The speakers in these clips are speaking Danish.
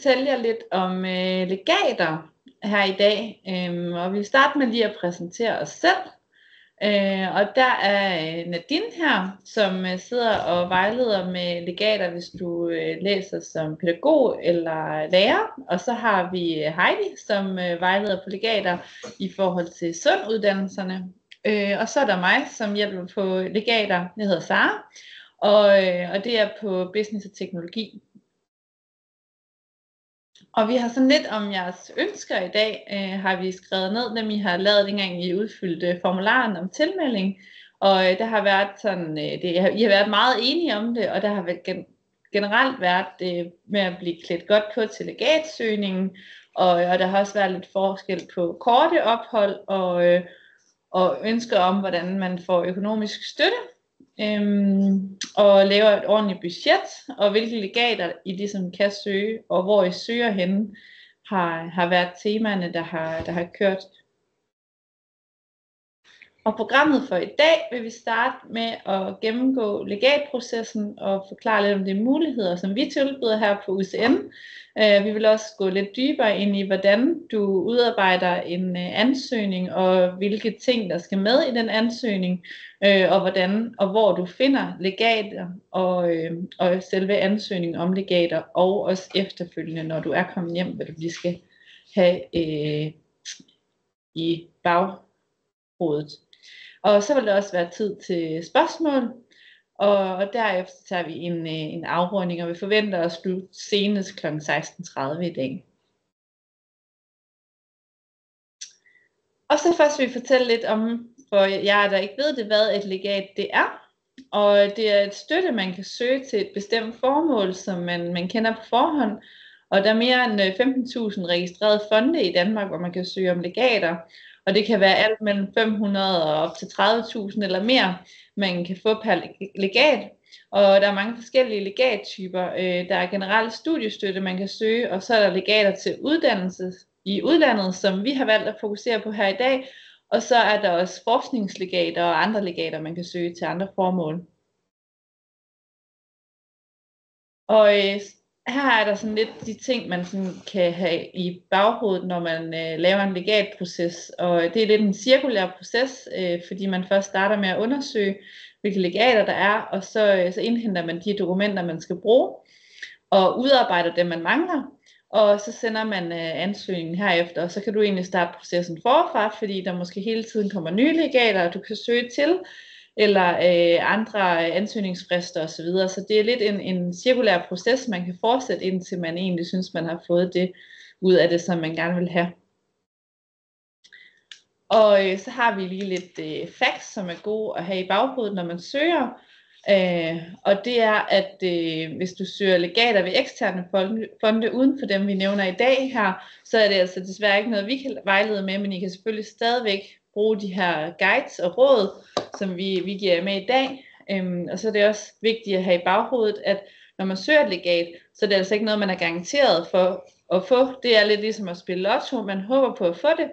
fortælle jer lidt om legater her i dag, og vi vil starte med lige at præsentere os selv. Og der er Nadine her, som sidder og vejleder med legater, hvis du læser som pædagog eller lærer. Og så har vi Heidi, som vejleder på legater i forhold til SUND-uddannelserne. Og så er der mig, som hjælper på legater. Jeg hedder Sara, og det er på business og teknologi. Og vi har sådan lidt om jeres ønsker i dag, har vi skrevet ned, dem I har lavet, dengang I udfyldte formularen om tilmelding. Og der har været sådan, I har været meget enige om det, og der har været generelt været med at blive klædt godt på til legatsøgningen. Og der har også været lidt forskel på korte ophold og ønsker om, hvordan man får økonomisk støtte. Og laver et ordentligt budget, og hvilke legater I ligesom kan søge, og hvor I søger henne, har været temaerne, der har kørt. Og programmet for i dag vil vi starte med at gennemgå legatprocessen og forklare lidt om de muligheder, som vi tilbyder her på UCN. Vi vil også gå lidt dybere ind i, hvordan du udarbejder en ansøgning, og hvilke ting, der skal med i den ansøgning, og hvordan og hvor du finder legater, og selve ansøgningen om legater, og også efterfølgende, når du er kommet hjem, hvad du lige skal have i baghovedet. Og så vil der også være tid til spørgsmål, og derefter tager vi en afrunding, og vi forventer at slutte senest kl. 16:30 i dag. Og så først vil vi fortælle lidt om, for jer der ikke ved det, hvad et legat det er. Og det er et støtte, man kan søge til et bestemt formål, som man kender på forhånd. Og der er mere end 15.000 registrerede fonde i Danmark, hvor man kan søge om legater. Og det kan være alt mellem 500 og op til 30.000 eller mere, man kan få per legat. Og der er mange forskellige legattyper. Der er generelt studiestøtte, man kan søge, og så er der legater til uddannelse i udlandet, som vi har valgt at fokusere på her i dag. Og så er der også forskningslegater og andre legater, man kan søge til andre formål. Og her er der sådan lidt de ting, man sådan kan have i baghovedet, når man laver en legatproces. Og det er lidt en cirkulær proces, fordi man først starter med at undersøge, hvilke legater der er, og så indhenter man de dokumenter, man skal bruge, og udarbejder dem, man mangler. Og så sender man ansøgningen herefter, og så kan du egentlig starte processen forfra, fordi der måske hele tiden kommer nye legater, du kan søge til, eller andre ansøgningsfrister osv. Så det er lidt en cirkulær proces, man kan fortsætte, indtil man egentlig synes, man har fået det ud af det, som man gerne vil have. Og så har vi lige lidt facts, som er gode at have i baghovedet, når man søger. Og det er, at hvis du søger legater ved eksterne fonde uden for dem, vi nævner i dag her, så er det altså desværre ikke noget, vi kan vejlede med, men I kan selvfølgelig stadigvæk bruge de her guides og råd, som vi giver med i dag. Og så er det også vigtigt at have i baghovedet, at når man søger et legat, så er det altså ikke noget, man er garanteret for at få. Det er lidt ligesom at spille lotto, man håber på at få det.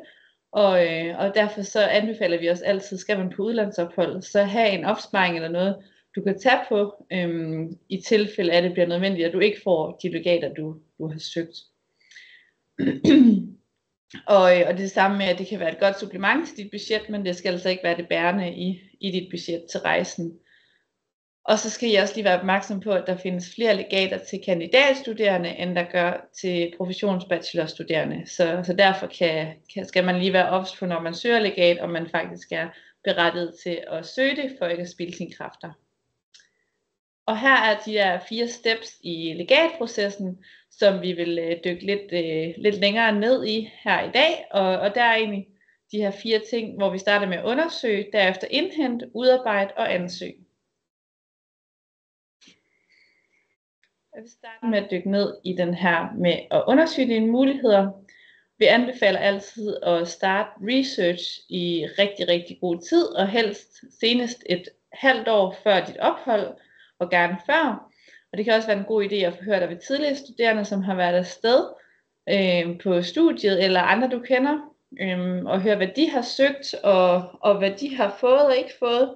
Og derfor så anbefaler vi også altid, skal man på udlandsophold, så have en opsparing eller noget, du kan tage på, i tilfælde af det bliver nødvendigt, at du ikke får de legater, du har søgt. Og det samme med, at det kan være et godt supplement til dit budget, men det skal altså ikke være det bærende i dit budget til rejsen. Og så skal I også lige være opmærksom på, at der findes flere legater til kandidatstuderende, end der gør til professionsbachelorstuderende. Så derfor skal man lige være ops på, når man søger legat, og man faktisk er berettiget til at søge det, for ikke at spilde sine kræfter. Og her er de her 4 steps i legatprocessen, som vi vil dykke lidt længere ned i her i dag. Og der er egentlig de her 4 ting, hvor vi starter med at undersøge, derefter indhente, udarbejde og ansøge. Jeg vil starte med at dykke ned i den her med at undersøge dine muligheder. Vi anbefaler altid at starte research i rigtig, rigtig god tid, og helst senest et halvt år før dit ophold, og gerne før. Og det kan også være en god idé at få hørt af tidligere studerende, som har været afsted på studiet, eller andre du kender, og høre hvad de har søgt, og hvad de har fået og ikke fået.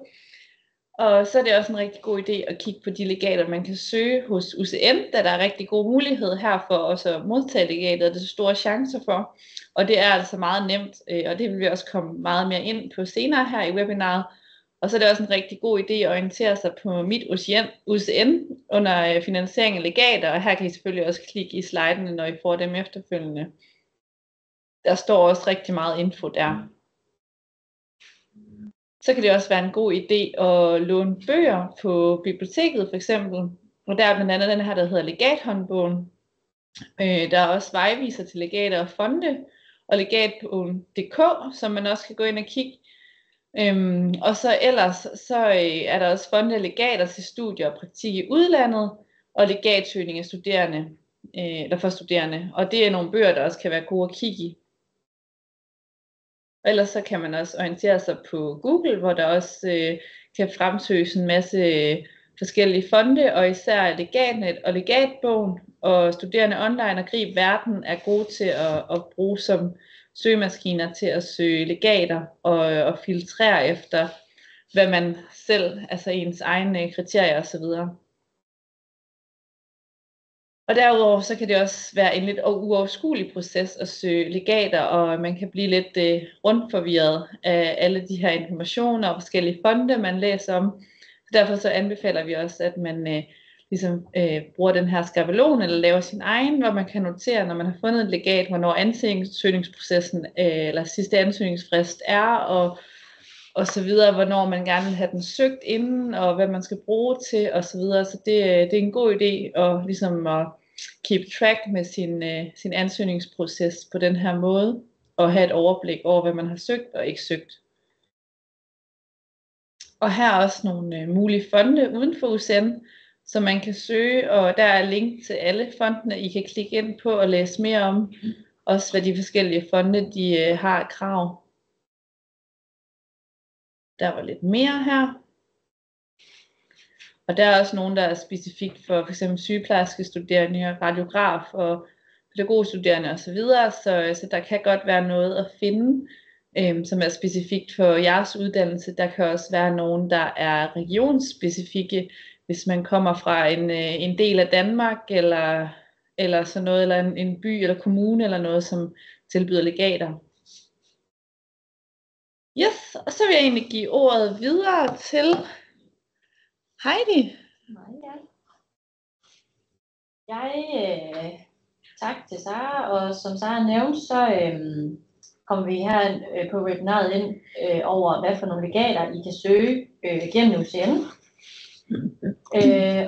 Og så er det også en rigtig god idé at kigge på de legater, man kan søge hos UCN, da der er rigtig god mulighed her for også at modtage legater, og det er store chancer for. Og det er altså meget nemt, og det vil vi også komme meget mere ind på senere her i webinaret. Og så er det også en rigtig god idé at orientere sig på mit UCN under finansiering af legater, og her kan I selvfølgelig også klikke i slidene, når I får dem efterfølgende. Der står også rigtig meget info der. Så kan det også være en god idé at låne bøger på biblioteket for eksempel. Og der er blandt andet den her, der hedder Legathåndbogen. Der er også vejviser til legater og fonde, og legatbogen.dk, som man også kan gå ind og kigge. Og så ellers så er der også fonde og legater til studier og praktik i udlandet, og legatsøgning af studerende, eller for studerende. Og det er nogle bøger, der også kan være gode at kigge i. Og ellers så kan man også orientere sig på Google, hvor der også kan fremsøges en masse forskellige fonde, og især Legatnet og Legatbogen og Studerende Online og Grib Verden er gode til at bruge som søgemaskiner til at søge legater og filtrere efter, hvad man selv, altså ens egne kriterier osv. Og derudover så kan det også være en lidt uoverskuelig proces at søge legater, og man kan blive lidt rundforvirret af alle de her informationer og forskellige fonde, man læser om. Så derfor så anbefaler vi også, at man bruger den her skabelon eller laver sin egen, hvor man kan notere, når man har fundet et legat, hvornår ansøgningsprocessen eller sidste ansøgningsfrist er, og så videre, hvornår man gerne vil have den søgt inden, og hvad man skal bruge til, og så videre. Så det er en god idé at, ligesom at keep track med sin ansøgningsproces på den her måde, og have et overblik over, hvad man har søgt og ikke søgt. Og her er også nogle mulige fonde uden for UCN, som man kan søge, og der er link til alle fondene, I kan klikke ind på og læse mere om, også hvad de forskellige fonde de har krav. Der var lidt mere her. Og der er også nogle, der er specifikt for f.eks. sygeplejerske studerende, radiograf og pædagogstuderende osv. Så der kan godt være noget at finde, som er specifikt for jeres uddannelse. Der kan også være nogen, der er regionsspecifikke, hvis man kommer fra en del af Danmark, eller sådan noget, eller en by eller kommune, eller noget, som tilbyder legater. Yes, og så vil jeg egentlig give ordet videre til Heidi. Tak til Sara, og som Sara nævnte, så kommer vi her på webinaret ind over, hvad for nogle legater I kan søge gennem UCN.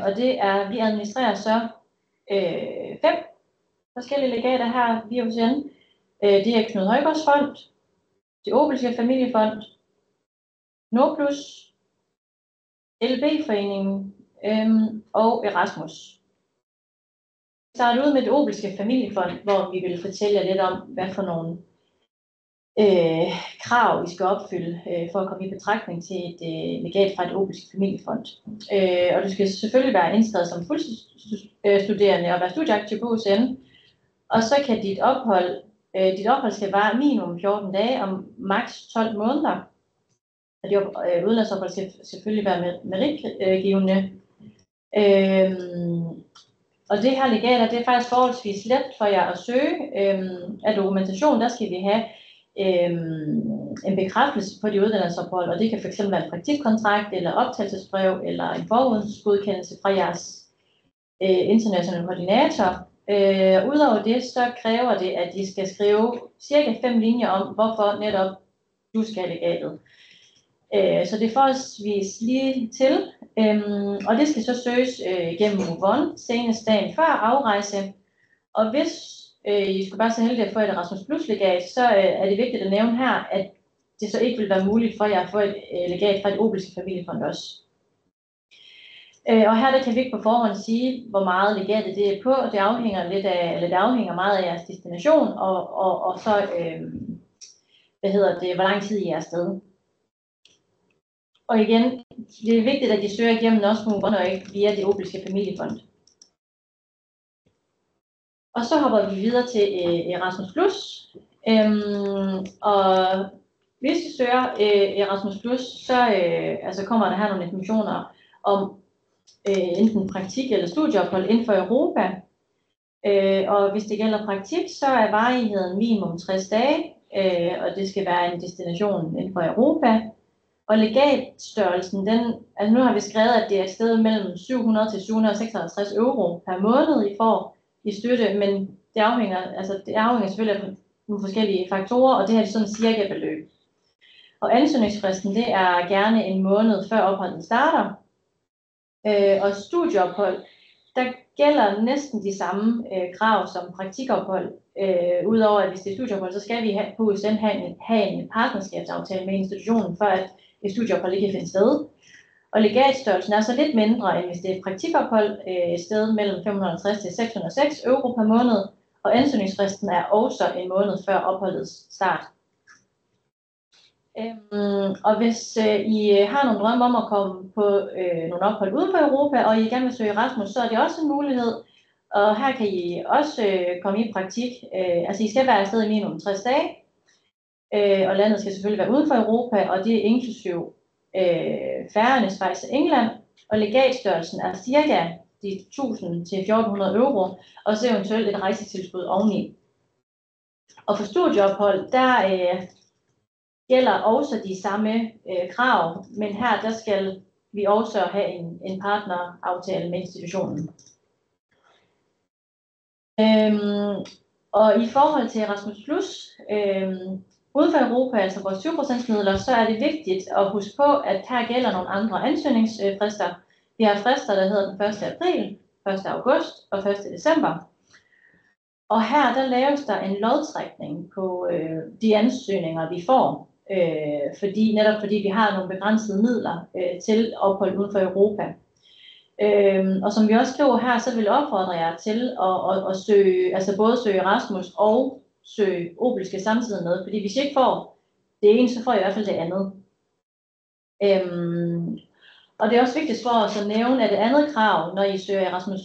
Og vi administrerer så 5 forskellige legater her via UCN. Det er Knud Højgaards Fond, Det Obelske Familiefond, Nordplus, LB-foreningen og Erasmus. Vi starter ud med Det Obelske Familiefond, hvor vi vil fortælle jer lidt om, hvad for nogle krav I skal opfylde for at komme i betragtning til et legat fra Det Obelske Familiefond. Og du skal selvfølgelig være indskrevet som fuldstuderende og være studieaktiv på UCN. Og så kan dit ophold skal vare minimum 14 dage og maks 12 måneder. Og det udlandsophold skal selvfølgelig være meritgivende. Og det her legater, det er faktisk forholdsvis let for jer at søge. Af dokumentation, der skal vi have en bekræftelse på de uddannelsesophold, og det kan fx være en praktikkontrakt, eller optagelsesbrev, eller en forhåndsgodkendelse fra jeres internationale koordinator. Udover det, så kræver det, at I skal skrive cirka 5 linjer om, hvorfor netop du skal have legatet. Så det er forholdsvis lige til, og det skal så søges gennem MoveOn, senest dagen før afrejse. Og hvis I skulle bare så heldige at få et Erasmus Plus legat, så er det vigtigt at nævne her, at det så ikke vil være muligt for jer at få et legat fra Det Obelske Familiefond også. Og her der kan vi ikke på forhånd sige, hvor meget legatet det er på. Det afhænger meget af jeres destination, og så hvor lang tid I er afsted. Og igen, det er vigtigt, at de søger igennem også MoveOn og ikke via Det Obelske Familiefond. Og så hopper vi videre til Erasmus Plus. Og Hvis I søger Erasmus+, så altså kommer der her nogle informationer om enten praktik eller studieophold inden for Europa. Og hvis det gælder praktik, så er varigheden minimum 60 dage, og det skal være en destination inden for Europa. Og legatstørrelsen, altså nu har vi skrevet, at det er et sted mellem 700 til 756 euro per måned, I får i støtte, men det afhænger selvfølgelig af nogle forskellige faktorer, og det her er sådan cirka beløb. Og ansøgningsfristen, det er gerne en måned før opholdet starter. Og studieophold, der gælder næsten de samme krav som praktikophold. Udover at hvis det er studieophold, så skal vi på USN have en partnerskabsaftale med institutionen, for at et studieophold ikke kan finde sted. Og legatstørrelsen er så lidt mindre, end hvis det er et praktikophold, et sted mellem 550 til 606 euro per måned. Og ansøgningsfristen er også en måned før opholdets start. Og hvis I har nogle drømme om at komme på nogle ophold uden for Europa, og I gerne vil søge Erasmus, så er det også en mulighed. Og her kan I også komme i praktik. Altså I skal være afsted i minimum 60 dage, og landet skal selvfølgelig være uden for Europa, og det er inklusiv Færøerne, Schweiz og England. Og legatstørrelsen er cirka de 1000 til 1400 euro, og så eventuelt et rejsetilskud oveni. Og for studieophold, der gælder også de samme krav, men her der skal vi også have en partneraftale med institutionen. Og i forhold til Erasmus+, uden for Europa, altså vores 20% midler, så er det vigtigt at huske på, at her gælder nogle andre ansøgningsfrister. Vi har frister, der hedder den 1. april, 1. august og 1. december. Og her der laves der en lodtrækning på de ansøgninger, vi får. Netop fordi vi har nogle begrænsede midler til ophold uden for Europa. Og som vi også skriver her, så vil jeg opfordre jer til at søge, altså både søge Erasmus og søge Obelske samtidig med, fordi hvis I ikke får det ene, så får I hvert fald det andet. Og det er også vigtigt for os at nævne, at det andet krav, når I søger Erasmus 20%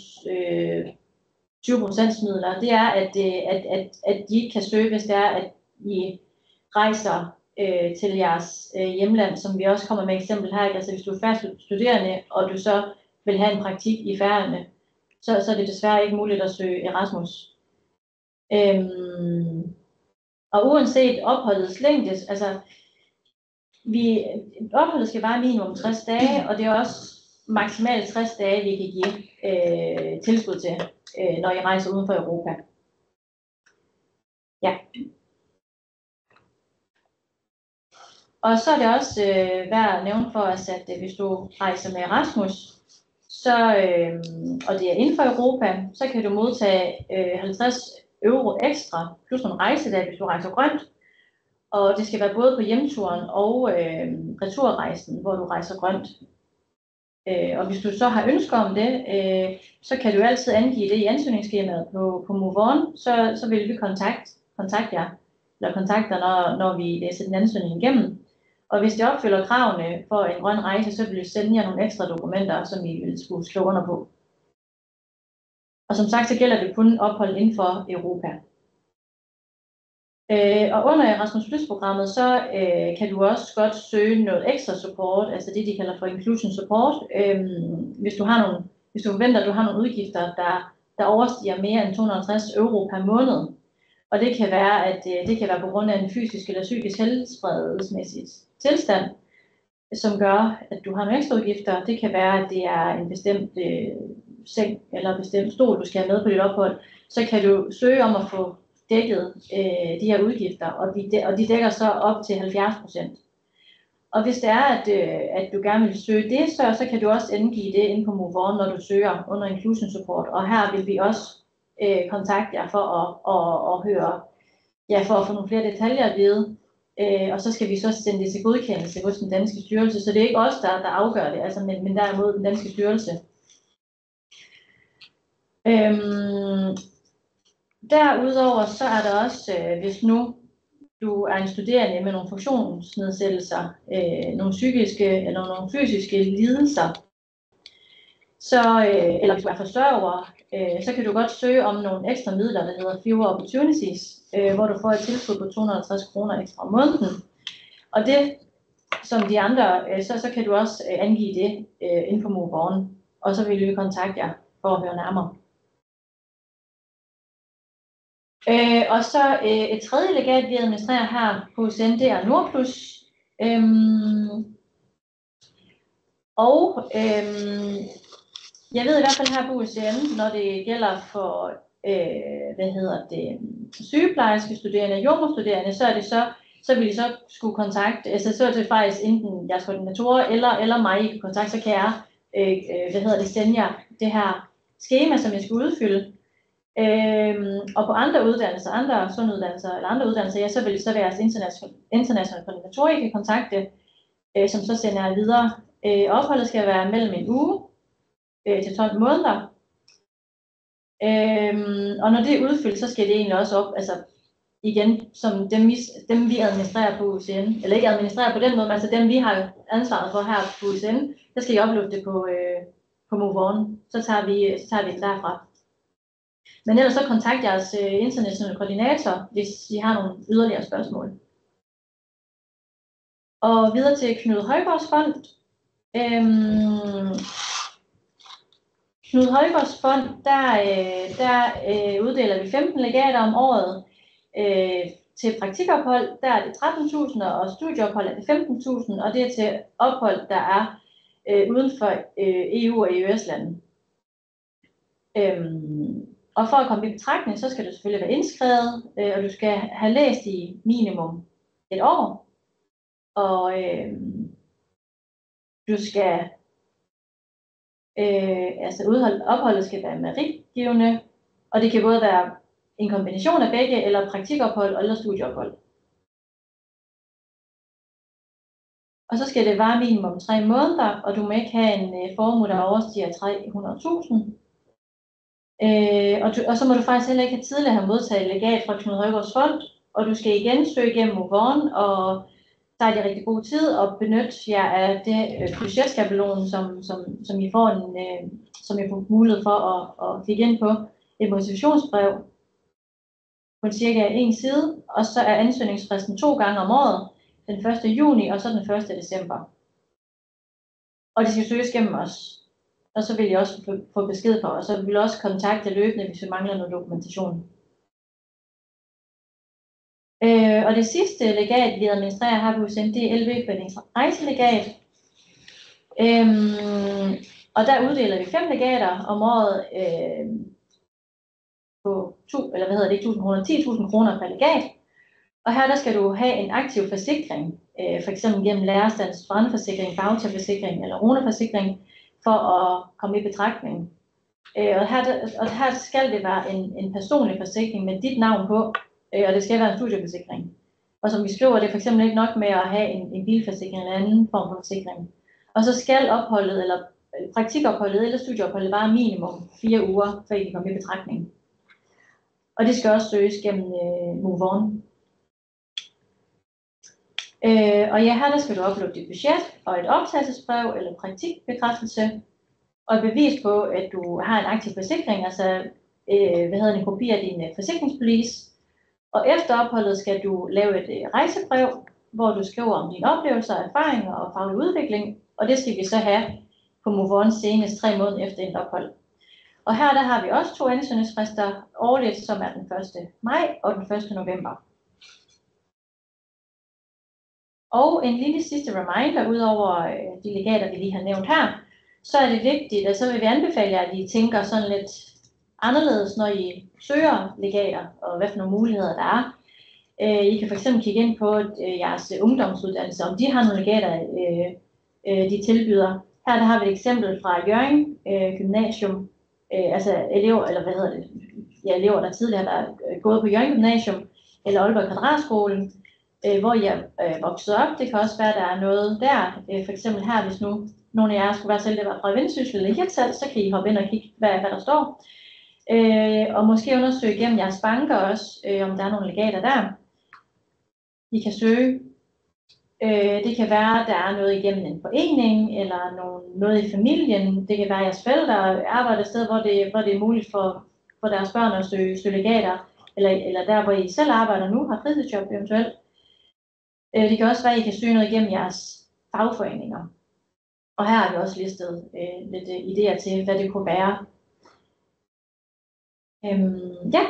midler, det er, at de ikke kan søge, hvis det er, at I rejser til jeres hjemland, som vi også kommer med eksempel her. Altså hvis du er fast studerende, og du så vil have en praktik i Færøerne, så er det desværre ikke muligt at søge Erasmus. Og uanset opholdets længde, altså opholdet skal være minimum 60 dage, og det er også maksimalt 60 dage, vi kan give tilskud til, når I rejser uden for Europa. Ja. Og så er det også værd at nævne for os, at hvis du rejser med Erasmus, og det er inden for Europa, så kan du modtage 50 euro ekstra, plus nogle rejsedage, hvis du rejser grønt. Og det skal være både på hjemturen og returrejsen, hvor du rejser grønt. Og hvis du så har ønsker om det, så kan du altid angive det i ansøgningsskemaet på MoveOn, så vil vi kontakte jer, eller kontakte dig, når vi læser den ansøgning igennem. Og hvis det opfylder kravene for en grøn rejse, så vil vi sende jer nogle ekstra dokumenter, som I vil skulle skrive under på. Og som sagt, så gælder det kun ophold inden for Europa. Og under Erasmus Plus-programmet, så kan du også godt søge noget ekstra support, altså det, de kalder for inclusion support, hvis du forventer, at du har nogle udgifter, der overstiger mere end 250 euro per måned. Og det kan være, at det kan være på grund af en fysisk eller psykisk helbredsmæssig tilstand, som gør, at du har nogle ekstra udgifter. Det kan være, at det er en bestemt seng eller en bestemt stol, du skal have med på dit ophold. Så kan du søge om at få dækket de her udgifter, og de dækker så op til 70%. Og hvis det er, at du gerne vil søge det, så kan du også angive det inde på MoveOn, når du søger under Inclusion Support. Og her vil vi også kontakte jer for at høre, for at få nogle flere detaljer at vide. Og så skal vi så sende det til godkendelse hos den danske styrelse, så det er ikke os, der afgør det, altså, men derimod den danske styrelse. Derudover så er der også, hvis nu du er en studerende med nogle funktionsnedsættelser, nogle psykiske eller nogle fysiske lidelser, eller hvis du er forsørger, så kan du godt søge om nogle ekstra midler, der hedder Fewer Opportunities, hvor du får et tilskud på 250 kroner ekstra om måneden. Og det, som de andre, så kan du også angive det inden for Move On, og så vil vi kontakte jer for at høre nærmere. Og så et tredje legat, vi administrerer her på UCN, det er Nordplus. Jeg ved i hvert fald her på UCN, når det gælder for sygeplejerske studerende, jordemoderstuderende, så vil I så skulle kontakte, altså så er det faktisk enten jeres koordinatorer eller mig, I kan kontakte, så kan jeg sende jer det her skema, som jeg skal udfylde. Og på andre uddannelser, andre sunduddannelser eller andre uddannelser, ja, så vil det så være jeres internationale koordinatorer, I kan kontakte, som så sender jer videre. Opholdet skal være mellem en uge til 12 måneder. Og når det er udfyldt, så skal det egentlig også op, altså igen, som dem vi administrerer på UCN, eller ikke administrerer på den måde, men altså dem vi har ansvaret for her på UCN, så skal I uploade det på Move On, så tager vi det derfra. Men ellers så kontakt jeres internationale koordinator, hvis I har nogle yderligere spørgsmål. Og videre til Knud Højgaards Fond. Knud Højgaards Fond, der uddeler vi 15 legater om året. Til praktikophold, der er det 13.000, og studieophold er det 15.000, og det er til ophold, der er uden for EU og EØS-lande. Og for at komme i betragtning, så skal du selvfølgelig være indskrevet, og du skal have læst i minimum et år. Og du skal, opholdet skal være meritgivende, og det kan både være en kombination af begge, eller praktikophold eller studieophold. Og så skal det vare minimum 3 måneder, og du må ikke have en formue, der overstiger 300.000. Og så må du faktisk heller ikke tidligere have modtaget legat fra Knud Højgaards Fond, og du skal igen søge igennem Move On, og der er det rigtig god tid at benytte jer af det budgetskabelon, som I får mulighed for at klikke ind på et motivationsbrev på cirka 1 side, og så er ansøgningsfristen 2 gange om året, den 1. juni og så den 1. december. Og det skal søges gennem os. Og så vil I også få besked fra os, og vi vil også kontakte løbende, hvis vi mangler noget dokumentation. Og det sidste legat, vi administrerer her på UCN, det er LV-foreningens rejselegat. Og der uddeler vi 5 legater om året på 10.000 kroner per legat. Og her der skal du have en aktiv forsikring, for eksempel gennem lærerstands brandforsikring, voucherforsikring eller runeforsikring, for at komme i betragtning. Og her skal det være en personlig forsikring med dit navn på, og det skal være en studieforsikring. Og som vi skriver, det er for eksempel ikke nok med at have en bilforsikring eller anden form for forsikring. Og så skal opholdet, eller praktikopholdet eller studieopholdet vare minimum 4 uger, før I kan komme i betragtning. Og det skal også søges gennem Move On. Og ja, her der skal du uploade dit budget og et optagelsesbrev eller praktikbekræftelse og et bevis på, at du har en aktiv forsikring, altså en kopi af din forsikringspolice. Og efter opholdet skal du lave et rejsebrev, hvor du skriver om dine oplevelser, erfaringer og faglig udvikling, og det skal vi så have på Move On senest 3 måneder efter et ophold. Og her der har vi også 2 ansøgningsfrister årligt, som er den 1. maj og den 1. november. Og en lille sidste reminder, udover de legater, vi lige har nævnt her, så er det vigtigt, og så vil vi anbefale jer, at I tænker sådan lidt anderledes, når I søger legater, og hvad for nogle muligheder der er. I kan fx kigge ind på jeres ungdomsuddannelse, om de har nogle legater, de tilbyder. Her der har vi et eksempel fra Hjørring Gymnasium, altså elever, elever, der tidligere har gået på Hjørring Gymnasium, eller Aalborg Kvadratskolen, hvor I er vokset op. Det kan også være, at der er noget der. For eksempel her, hvis nu nogle af jer skulle være selv fra Vendsyssel eller Hirtshals, så kan I hoppe ind og kigge, hvad der står. Og måske undersøge gennem jeres banker også, om der er nogle legater der. I kan søge. Det kan være, at der er noget igennem en forening, eller noget i familien. Det kan være, at jeres forældre arbejder et sted, hvor det er muligt for deres børn at søge legater. Eller der, hvor I selv arbejder nu, har fritidsjob eventuelt. Det kan også være, at I kan søge noget igennem jeres fagforeninger. Og her har vi også listet lidt idéer til, hvad det kunne være. Ja,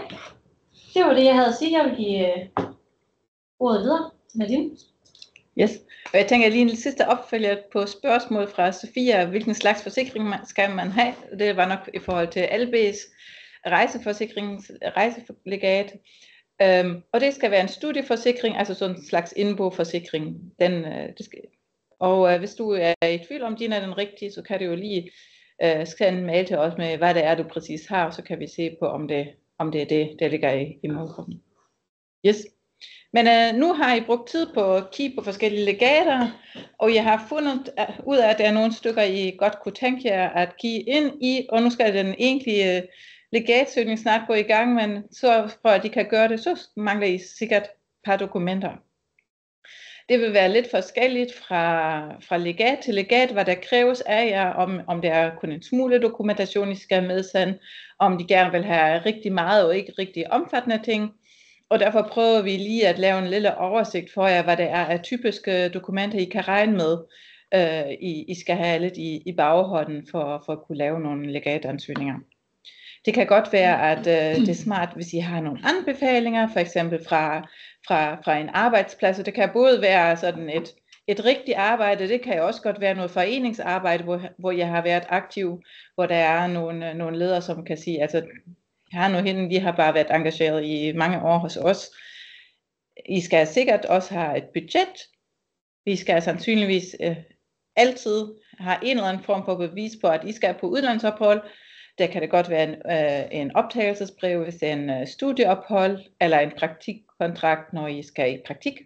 det var det, jeg havde at sige. Jeg vil give ordet videre til Nadine. Yes. Og jeg tænker lige en sidste opfølger på spørgsmål fra Sofia. Hvilken slags forsikring skal man have? Det var nok i forhold til LB's rejselegat. Og det skal være en studieforsikring, altså sådan en slags indboforsikring. Og hvis du er i tvivl om, din er den rigtige, så kan du jo lige sende en mail til os med, hvad det er, du præcis har, og så kan vi se på, om det er det, der ligger i målgruppen. Yes. Men nu har I brugt tid på at kigge på forskellige legater, og jeg har fundet ud af, at der er nogle stykker, I godt kunne tænke jer at kigge ind i, og nu skal den egentlige legatsøgning snart gå i gang, men så for at de kan gøre det, så mangler I sikkert et par dokumenter. Det vil være lidt forskelligt fra legat til legat, hvad der kræves af jer, om der er kun en smule dokumentation, I skal medsende, om de gerne vil have rigtig meget og ikke rigtig omfattende ting. Og derfor prøver vi lige at lave en lille oversigt for jer, hvad det er af typiske dokumenter, I kan regne med. I skal have lidt i baghånden for at kunne lave nogle legatansøgninger. Det kan godt være, at det er smart, hvis I har nogle anbefalinger, for eksempel fra en arbejdsplads. Og det kan både være sådan et rigtigt arbejde, det kan også godt være noget foreningsarbejde, hvor jeg har været aktiv, hvor der er nogle ledere, som kan sige, altså her nu hende, vi har bare været engageret i mange år hos os. I skal sikkert også have et budget. Vi skal sandsynligvis altid have en eller anden form for bevis på, at I skal på udlandsophold. Der kan det godt være en optagelsesbrev, hvis det er en studieophold, eller en praktikkontrakt, når I skal i praktik.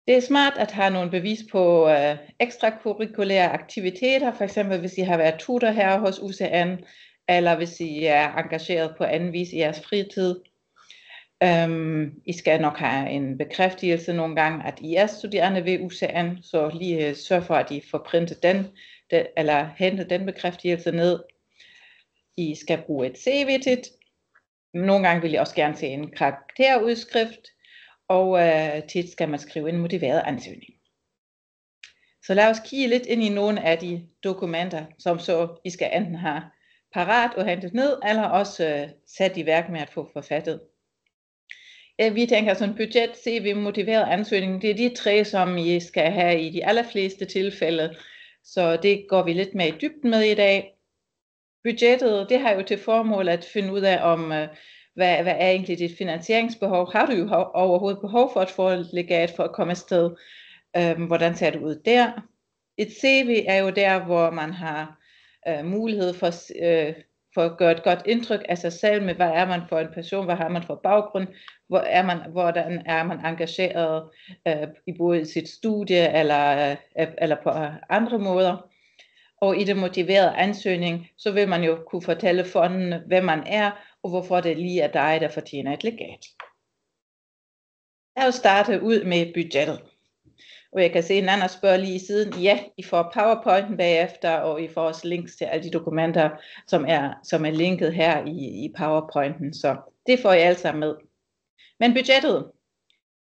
Det er smart at have nogle bevis på ekstrakurrikulære aktiviteter, for eksempel hvis I har været tutor her hos UCN, eller hvis I er engageret på anden vis i jeres fritid. I skal nok have en bekræftelse nogle gange, at I er studerende ved UCN, så lige sørg for, at I får printet den, eller hentet den bekræftelse ned. I skal bruge et CV til. Nogle gange vil jeg også gerne se en karakterudskrift, og tit skal man skrive en motiveret ansøgning. Så lad os kigge lidt ind i nogle af de dokumenter, som så I skal enten have parat og hentet ned, eller også sat i værk med at få forfattet. Vi tænker sådan budget, CV, motiveret ansøgning, det er de tre, som I skal have i de allerfleste tilfælde. Så det går vi lidt mere i dybden med i dag. Budgettet, det har jo til formål at finde ud af, om hvad er egentlig dit finansieringsbehov. Har du jo overhovedet behov for at få et legat for at komme afsted? Hvordan ser det ud der? Et CV er jo der, hvor man har mulighed for at gøre et godt indtryk af sig selv med, hvad er man for en person, hvad har man for baggrund, hvordan er man engageret i både sit studie eller på andre måder. Og i det motiverede ansøgning, så vil man jo kunne fortælle fonden, hvem man er, og hvorfor det lige er dig, der fortjener et legat. Jeg vil starte ud med budgettet. Og jeg kan se, en anden spørger lige i siden, ja, I får PowerPointen bagefter, og I får også links til alle de dokumenter, som er linket her i PowerPointen, så det får I alle sammen med. Men budgettet,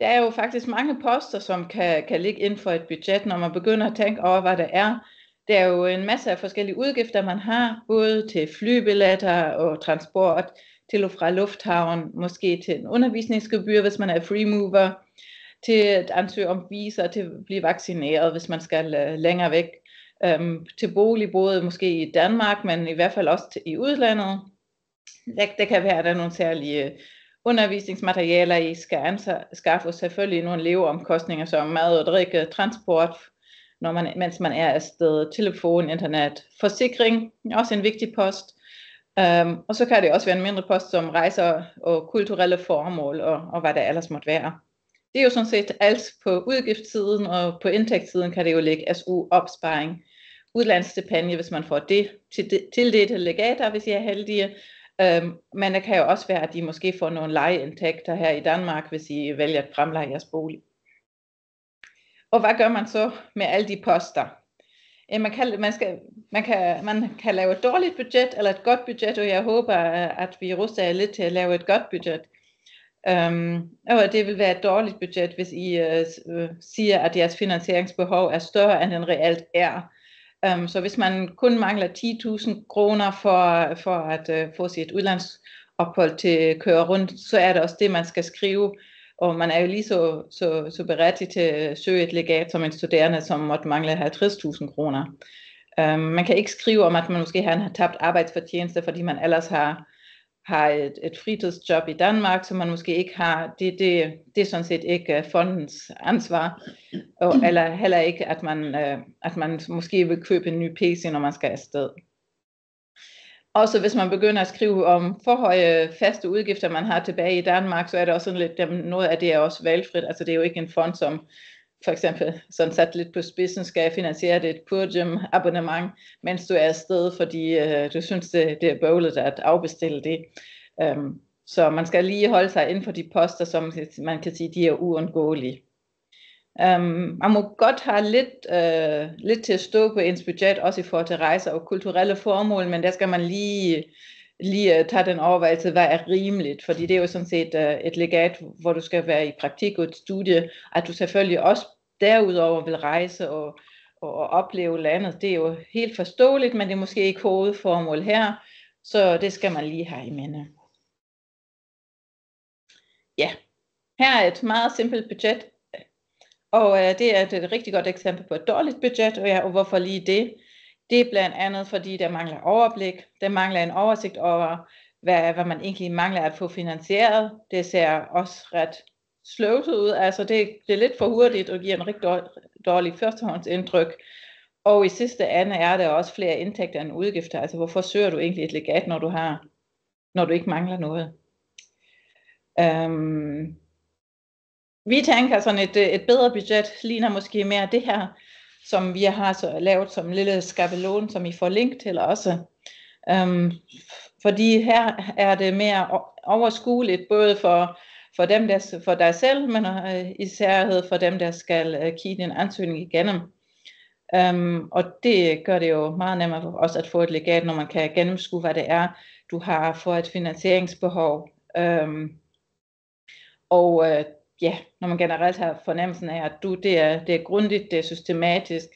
der er jo faktisk mange poster, som kan ligge inden for et budget, når man begynder at tænke over, hvad det er. Der er jo en masse af forskellige udgifter, man har, både til flybilletter og transport, til og fra lufthavn, måske til en undervisningsgebyr, hvis man er free mover, til at ansøge om visa, til at blive vaccineret, hvis man skal længere væk, til bolig, både måske i Danmark, men i hvert fald også i udlandet. Det kan være, at der er nogle særlige undervisningsmaterialer, I skal anskaffe, selvfølgelig nogle leveomkostninger som mad og drikke, transport, mens man er afsted, telefon, internet, forsikring, også en vigtig post. Og så kan det også være en mindre post som rejser og kulturelle formål og hvad der ellers måtte være. Det er jo sådan set alt på udgiftssiden, og på indtægtssiden kan det jo ligge SU-opsparing, udlandsstipendie, hvis man får det tildelte legater, hvis I er heldige. Men det kan jo også være, at I måske får nogle lejeindtægter her i Danmark, hvis I vælger at fremleje jeres bolig. Og hvad gør man så med alle de poster? Man kan lave et dårligt budget eller et godt budget, og jeg håber, at vi ruster jer lidt til at lave et godt budget. Og det vil være et dårligt budget, hvis I siger, at jeres finansieringsbehov er større, end den reelt er. Så hvis man kun mangler 10.000 kroner for at få sit udlandsophold til at køre rundt, så er det også det, man skal skrive. Og man er jo lige så berettiget til at søge et legat som en studerende, som måtte mangle 50.000 kroner. Man kan ikke skrive om, at man måske har tabt arbejdsfortjeneste, fordi man ellers har et fritidsjob i Danmark, som man måske ikke har. Det er sådan set ikke fondens ansvar, eller heller ikke, at man måske vil købe en ny PC, når man skal afsted. Også hvis man begynder at skrive om for høje faste udgifter, man har tilbage i Danmark, så er det også sådan lidt, noget af det er også valgfrit. Altså det er jo ikke en fond, som for eksempel sådan sat lidt på spidsen skal finansiere et Purgym abonnement, mens du er afsted, fordi du synes, det er bøvlet at afbestille det. Så man skal lige holde sig inden for de poster, som man kan sige, de er uundgåelige. Man må godt have lidt til at stå på ens budget, også i forhold til rejser og kulturelle formål, men der skal man lige tage den overvejelse, hvad er rimeligt, fordi det er jo sådan set et legat, hvor du skal være i praktik og et studie, at du selvfølgelig også derudover vil rejse og opleve landet. Det er jo helt forståeligt, men det er måske ikke hovedformål her, så det skal man lige have i minde. Ja, her er et meget simpelt budget, og det er et rigtig godt eksempel på et dårligt budget, og hvorfor lige det? Det er blandt andet, fordi der mangler overblik, der mangler en oversigt over, hvad man egentlig mangler at få finansieret. Det ser også ret sløvt ud, altså det er lidt for hurtigt og giver en rigtig dårlig førstehåndsindtryk. Og i sidste ende er der også flere indtægter end udgifter, altså hvorfor søger du egentlig et legat, når du ikke mangler noget? Vi tænker sådan et bedre budget ligner måske mere det her, som vi har så lavet som en lille skabelon, som I får link til også. Fordi her er det mere overskueligt, både for dem, for dig selv, men især for dem, der skal kigge en ansøgning igennem. Og det gør det jo meget nemmere også at få et legat, når man kan gennemskue, hvad det er, du har for et finansieringsbehov. Ja, når man generelt har fornemmelsen af, at det er grundigt, det er systematisk,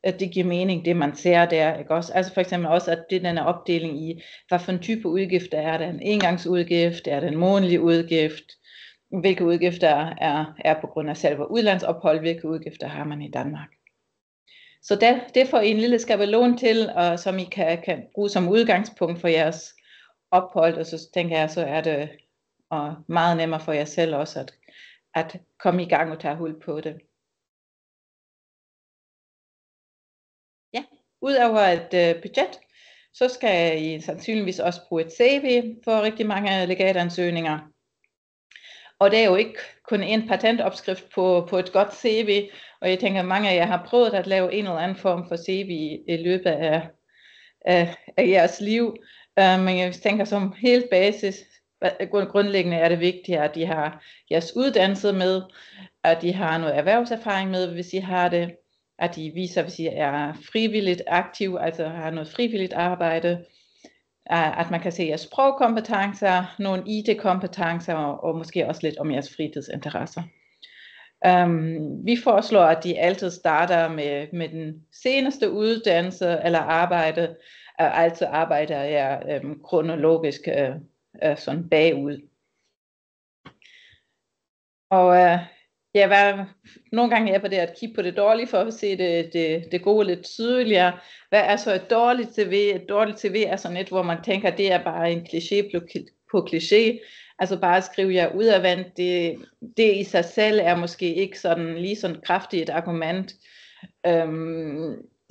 at det giver mening, det man ser der, ikke også? Altså for eksempel også, at det den er opdeling i, hvad for en type udgift er det, en engangsudgift, er det en månedlig udgift, hvilke udgifter er på grund af selve udlandsophold, hvilke udgifter har man i Danmark. Så det får I en lille skabelon til, og som I kan bruge som udgangspunkt for jeres ophold, og så tænker jeg, så er det meget nemmere for jer selv også at komme i gang og tage hul på det. Ja, udover et budget, så skal I sandsynligvis også bruge et CV for rigtig mange legatansøgninger. Og det er jo ikke kun en patentopskrift på et godt CV, og jeg tænker, at mange af jer har prøvet at lave en eller anden form for CV i løbet af jeres liv. Men jeg tænker som helt basis, grundlæggende er det vigtigt, at de har jeres uddannelse med, at de har noget erhvervserfaring med, hvis I har det, at de viser, hvis I er frivilligt aktiv, altså har noget frivilligt arbejde, at man kan se jeres sprogkompetencer, nogle IT-kompetencer og måske også lidt om jeres fritidsinteresser. Vi foreslår, at de altid starter med den seneste uddannelse eller arbejde, altså arbejder jeg kronologisk sådan bagud. Og nogle gange er på det at kigge på det dårlige, for at se det gode lidt tydeligere. Hvad er så et dårligt CV? Et dårligt CV er sådan et, hvor man tænker, det er bare en kliché på kliché. Altså bare at skrive jer udadvendt, det i sig selv er måske ikke lige sådan kraftigt et argument.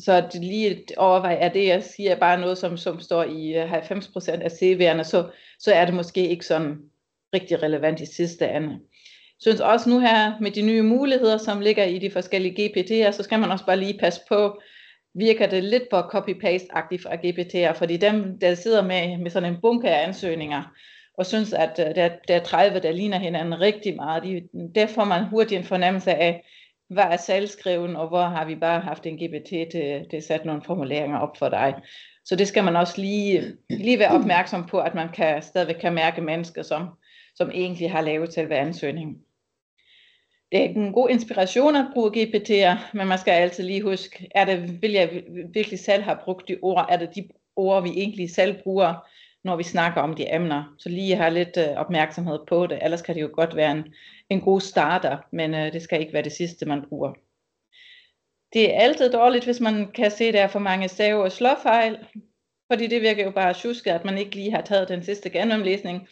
Så det lige overvej, at det jeg siger er bare noget, som står i 90% af CV'erne, så er det måske ikke sådan rigtig relevant i sidste ende. Jeg synes også nu her med de nye muligheder, som ligger i de forskellige GPT'er, så skal man også bare lige passe på, virker det lidt for copy-paste-agtigt fra GPT'er, fordi dem, der sidder med sådan en bunke af ansøgninger, og synes, at der er 30, der ligner hinanden rigtig meget, der får man hurtigt en fornemmelse af, hvad er selvskriven, og hvor har vi bare haft en GPT til at sætte nogle formuleringer op for dig. Så det skal man også lige være opmærksom på, at man stadigvæk kan mærke mennesker, som egentlig har lavet selve ansøgningen. Det er en god inspiration at bruge GPT'er, men man skal altid lige huske, vil jeg virkelig selv have brugt de ord? Er det de ord, vi egentlig selv bruger, når vi snakker om de emner? Så lige have lidt opmærksomhed på det, ellers kan det jo godt være en god starter, men det skal ikke være det sidste, man bruger. Det er altid dårligt, hvis man kan se, at der er for mange stave- og slåfejl, fordi det virker jo bare sjusket, at man ikke lige har taget den sidste gennemlæsning.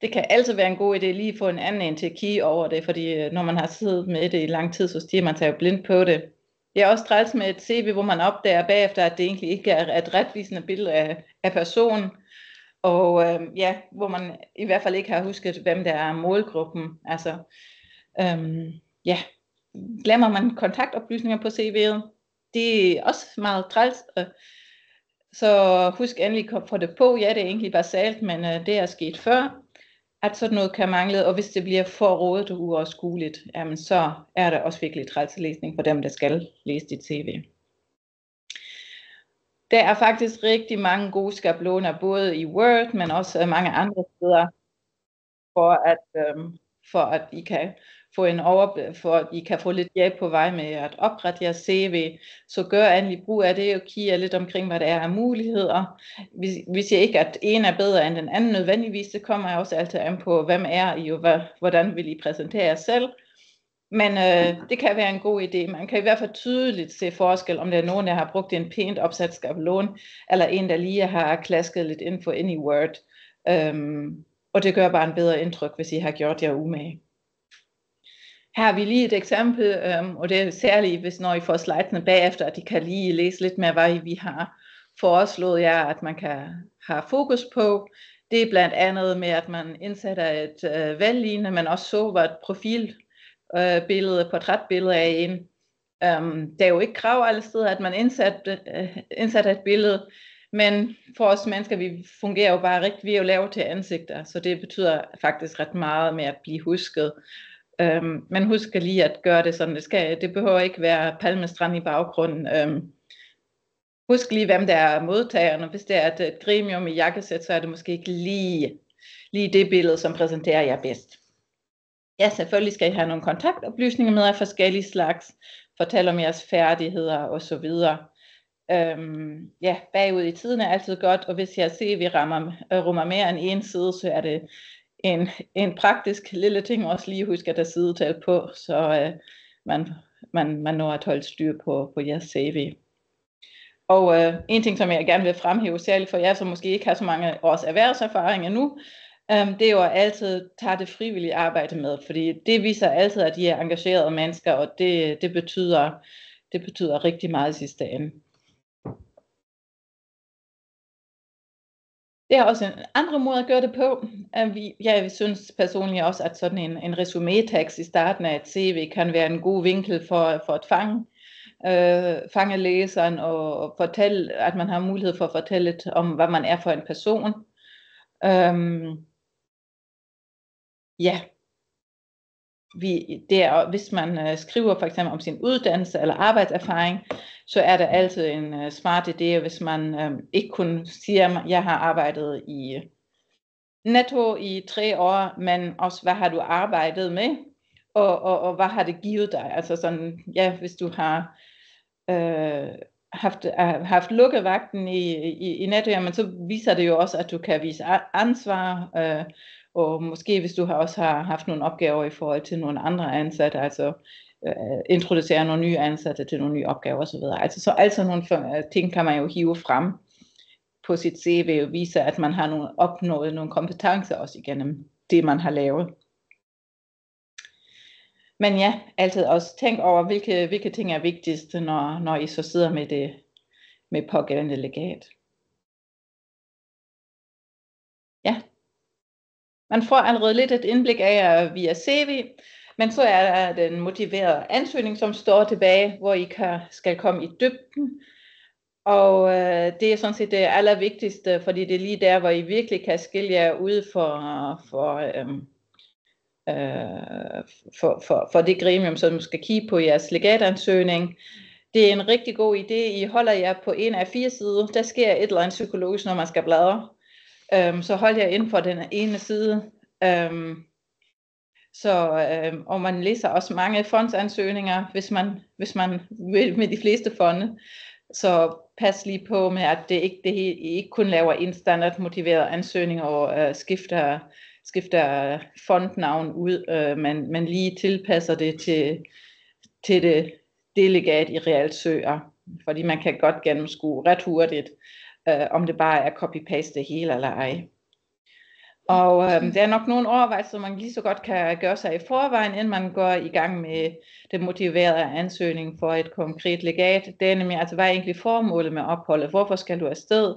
Det kan altid være en god idé lige at få en anden en til at kigge over det, fordi når man har siddet med det i lang tid, så stiger man sig jo blind på det. Det er også træls med et CV, hvor man opdager bagefter, at det egentlig ikke er et retvisende billede af personen, og hvor man i hvert fald ikke har husket, hvem der er målgruppen. Altså, glemmer man kontaktoplysninger på CV'et, det er også meget træls. Så husk endelig at få det på. Ja, det er egentlig basalt, men det er sket før, at sådan noget kan mangle, og hvis det bliver for rodet og uoverskueligt, jamen så er det også virkelig træls læsning for dem, der skal læse dit CV. Der er faktisk rigtig mange gode skabeloner, både i Word, men også mange andre steder, for at I kan få for at I kan få lidt hjælp på vej med at oprette jeres CV, så gør endelig brug af det og kigge lidt omkring, hvad der er af muligheder. Vi siger ikke, at en er bedre end den anden nødvendigvis, det kommer også altid an på, hvem er I og hvordan vil I præsentere jer selv. Men det kan være en god idé. Man kan i hvert fald tydeligt se forskel, om der er nogen, der har brugt en pænt opsat skabelon, eller en, der lige har klasket lidt info ind i Word. Og det gør bare en bedre indtryk, hvis I har gjort jer umage. Her har vi lige et eksempel, og det er særligt, hvis når I får slidesene bagefter, at I kan lige læse lidt mere, hvad vi har foreslået jer, at man kan have fokus på. Det er blandt andet med, at man indsætter et valglignende, men også så var et profilbillede, portrætbillede af en. Der er jo ikke krav alle steder, at man indsætter et billede, men for os mennesker, vi fungerer jo bare rigtigt, vi er jo lavet til ansigter, så det betyder faktisk ret meget med at blive husket. Men husk lige at gøre det sådan, det behøver ikke være Palmestrand i baggrunden. Husk lige, hvem der er modtagerne. Hvis det er et gremium i jakkesæt, så er det måske ikke lige det billede, som præsenterer jer bedst. Ja, selvfølgelig skal I have nogle kontaktoplysninger med af forskellige slags, fortælle om jeres færdigheder osv. Bagud i tiden er altid godt, og hvis jeg ser, at vi rummer mere end en side, så er det en praktisk lille ting også lige huske at der sidetal på, så man når at holde styr på jeres CV. Og en ting, som jeg gerne vil fremhæve, særligt for jer, som måske ikke har så mange års erhvervserfaring endnu, det er jo altid tage det frivillige arbejde med, fordi det viser altid, at I er engagerede mennesker, og det betyder rigtig meget i sidste ende. Det er også en anden måde at gøre det på. Jeg synes personligt også, at sådan en resumétekst i starten af et CV kan være en god vinkel for at fange læseren og fortælle, at man har mulighed for at fortælle lidt om, hvad man er for en person. Hvis man skriver for eksempel om sin uddannelse eller arbejdserfaring, så er det altid en smart idé, hvis man ikke kun siger, at jeg har arbejdet i Netto i 3 år, men også hvad har du arbejdet med, og hvad har det givet dig? Altså sådan, hvis du har haft lukkevagten i Netto, jamen, så viser det jo også, at du kan vise ansvar, og måske hvis du også har haft nogle opgaver i forhold til nogle andre ansatte, altså introducere nogle nye ansatte til nogle nye opgaver osv. Altså nogle ting kan man jo hive frem på sit CV og vise, at man har opnået nogle kompetencer også igennem det, man har lavet. Men ja, altid også tænk over, hvilke ting er vigtigst, når I så sidder med pågældende legat. Ja. Man får allerede lidt et indblik af via CV, men så er der den motiverede ansøgning, som står tilbage, hvor I skal komme i dybden. Og det er sådan set det allervigtigste, fordi det er lige der, hvor I virkelig kan skille jer ud for det gremium, som skal kigge på jeres legatansøgning. det er en rigtig god idé. I holder jer på en af 4 sider. Der sker et eller andet psykologisk, når man skal bladre. Så hold jer inden for den ene side. Og man læser også mange fondsansøgninger, hvis man vil med de fleste fonde. Så pas lige på med, at I ikke kun laver en standard motiveret ansøgning og skifter fondnavn ud, men lige tilpasser det til det delegat i reelt søger. Fordi man kan godt gennemskue ret hurtigt, om det bare er copy-paste det hele eller ej. Og der er nok nogle overvejelser, man lige så godt kan gøre sig i forvejen, inden man går i gang med den motiverede ansøgning for et konkret legat. Det er nemlig, altså, hvad er egentlig formålet med opholdet? Hvorfor skal du afsted,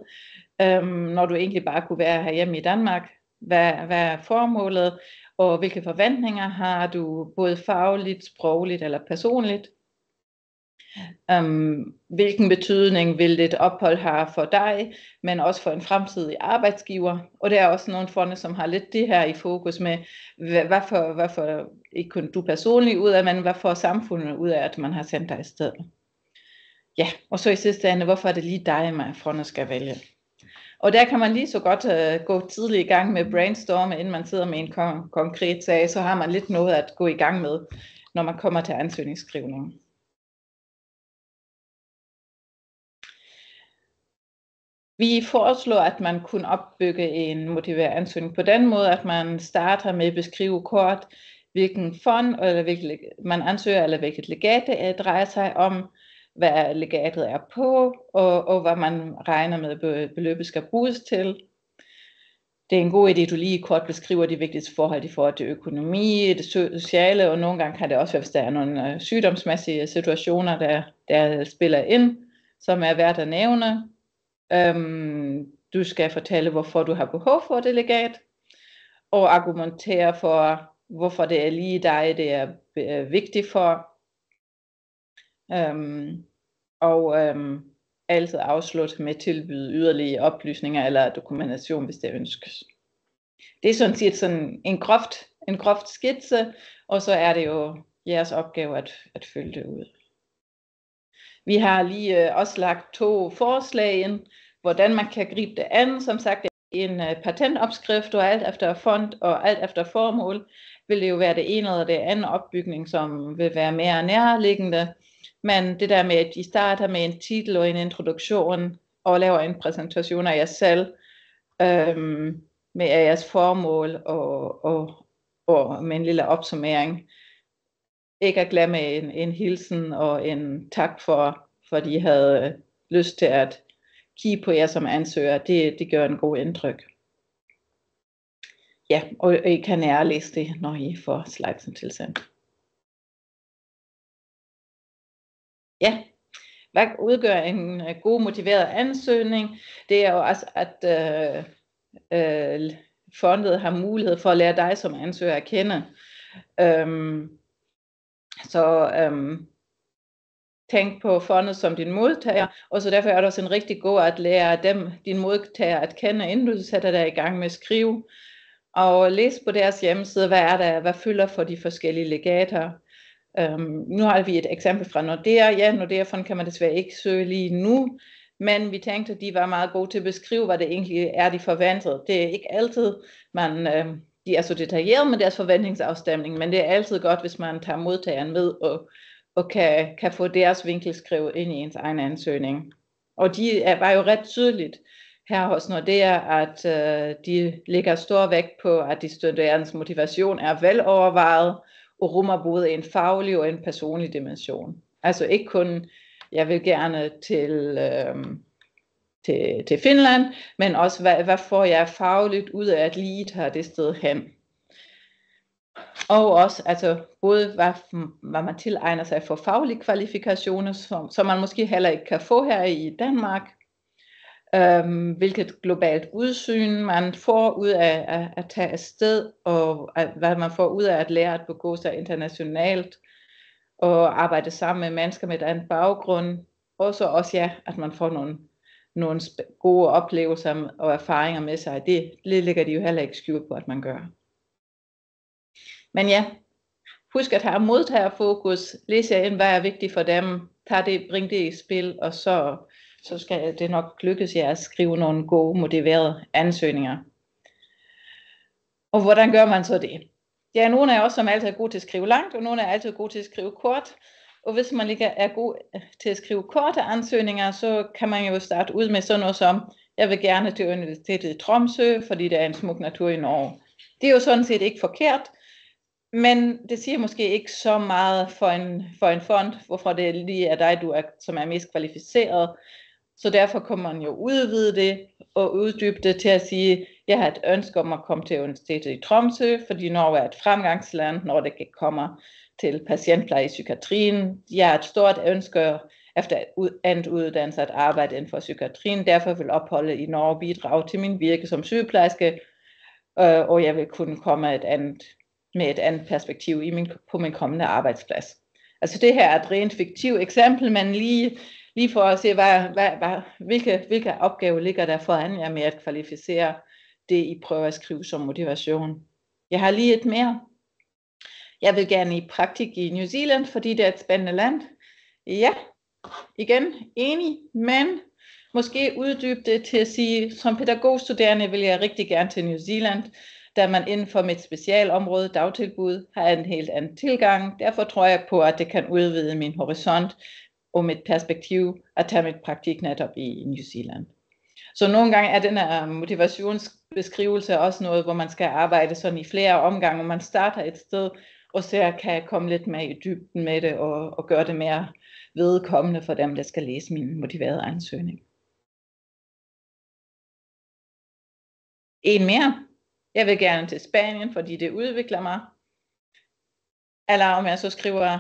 når du egentlig bare kunne være herhjemme i Danmark? Hvad er formålet, og hvilke forventninger har du, både fagligt, sprogligt eller personligt? Hvilken betydning vil det ophold have for dig, men også for en fremtidig arbejdsgiver? Og der er også nogle fonde, som har lidt det her i fokus med, hvad får ikke kun du personligt ud af, men hvad får samfundet ud af, at man har sendt dig afsted? Ja, og så i sidste ende, hvorfor er det lige dig, man fondet skal vælge? Og der kan man lige så godt gå tidligt i gang med brainstorme, inden man sidder med en konkret sag, så har man lidt noget at gå i gang med, når man kommer til ansøgningsskrivningen. Vi foreslår, at man kunne opbygge en motiveret ansøgning på den måde, at man starter med at beskrive kort, hvilken fond eller man ansøger, eller hvilket legat det drejer sig om, hvad legatet er på, og hvad man regner med, beløbet skal bruges til. Det er en god idé, at du lige kort beskriver de vigtigste forhold i forhold til økonomi, det sociale, og nogle gange kan det også være, hvis der er nogle sygdomsmæssige situationer, der spiller ind, som er værd at nævne. Du skal fortælle, hvorfor du har behov for det legat, og argumentere for, hvorfor det er lige dig, det er vigtigt for. Altid afslutte med at tilbyde yderligere oplysninger eller dokumentation, hvis det ønskes. Det er sådan set sådan en groft skitse, og så er det jo jeres opgave at følge det ud. Vi har lige også lagt 2 forslag ind, hvordan man kan gribe det an. Som sagt, en patentopskrift, og alt efter fond og alt efter formål, vil det jo være det ene eller det andet opbygning, som vil være mere nærliggende. Men det der med, at I starter med en titel og en introduktion, og laver en præsentation af jer selv, med jeres formål og med en lille opsummering. Ikke at glemme en hilsen og en tak for de havde lyst til at kigge på jer som ansøger. Det gør en god indtryk. Ja, og I kan nærlæse det, når I får slidesen tilsendt. Ja, hvad udgør en god motiveret ansøgning? Det er jo også, at fondet har mulighed for at lære dig som ansøger at kende. Tænk på fondet som din modtager, og så derfor er det også en rigtig god at lære din modtager at kende, inden du sætter dig i gang med at skrive. Og læs på deres hjemmeside, hvad fylder for de forskellige legater. Nu har vi et eksempel fra Nordea. Ja, Nordea-fond kan man desværre ikke søge lige nu, men vi tænkte, at de var meget gode til at beskrive, hvad det egentlig er, de forventede. Det er ikke altid, de er så detaljeret med deres forventningsafstemning, men det er altid godt, hvis man tager modtageren med og kan få deres vinkel skrevet ind i ens egen ansøgning. Og de var jo ret tydeligt her hos Nordea, at de lægger stor vægt på, at de studerendes motivation er velovervejet og rummer både en faglig og en personlig dimension. Altså ikke kun, jeg vil gerne til Finland, men også, hvad får jeg fagligt ud af at lige tage det sted hen. Og også, altså både hvad man tilegner sig for faglige kvalifikationer, som man måske heller ikke kan få her i Danmark. Hvilket globalt udsyn man får ud af at tage afsted, og hvad man får ud af at lære at begå sig internationalt, og arbejde sammen med mennesker med en baggrund. Og så også, ja, at man får nogle gode oplevelser og erfaringer med sig. Det lægger de jo heller ikke skjult på, at man gør. Men ja, Husk at have modtagerfokus. Læs jer ind, hvad er vigtigt for dem. Bring det i spil, og så skal det nok lykkes jer at skrive nogle gode, motiverede ansøgninger. Og hvordan gør man så det? Der er nogle af os, som altid er gode til at skrive langt, og nogle er altid gode til at skrive kort. Og hvis man ikke er god til at skrive korte ansøgninger, så kan man jo starte ud med sådan noget som, jeg vil gerne til Universitetet i Tromsø, fordi der er en smuk natur i Norge. Det er jo sådan set ikke forkert, men det siger måske ikke så meget for en fond, hvorfor det lige er dig, som er mest kvalificeret. Så derfor kan man jo udvide det og uddybe det til at sige, jeg har et ønske om at komme til Universitetet i Tromsø, fordi Norge er et fremgangsland, når det kommer til patientpleje i psykiatrien. Jeg har et stort ønske efter endt uddannelse at arbejde inden for psykiatrien, derfor vil opholde i Norge bidrage til min virke som sygeplejerske, og jeg vil kunne komme med et andet perspektiv på min kommende arbejdsplads. Altså det her er et rent fiktivt eksempel, men lige for at se, hvilke opgaver ligger der foran jer med at kvalificere det, I prøver at skrive som motivation. Jeg har lige et mere. Jeg vil gerne i praktik i New Zealand, fordi det er et spændende land. Ja, igen, enig, men måske uddybe det til at sige, som pædagogstuderende vil jeg rigtig gerne til New Zealand, da man inden for mit specialområde, dagtilbud, har en helt anden tilgang. Derfor tror jeg på, at det kan udvide min horisont og mit perspektiv at tage mit praktik netop i New Zealand. Så nogle gange er den her motivationsbeskrivelse også noget, hvor man skal arbejde sådan i flere omgange, og man starter et sted, og så kan jeg komme lidt mere i dybden med det, og gøre det mere vedkommende for dem, der skal læse min motiverede ansøgning. En mere. Jeg vil gerne til Spanien, fordi det udvikler mig. Eller om jeg så skriver,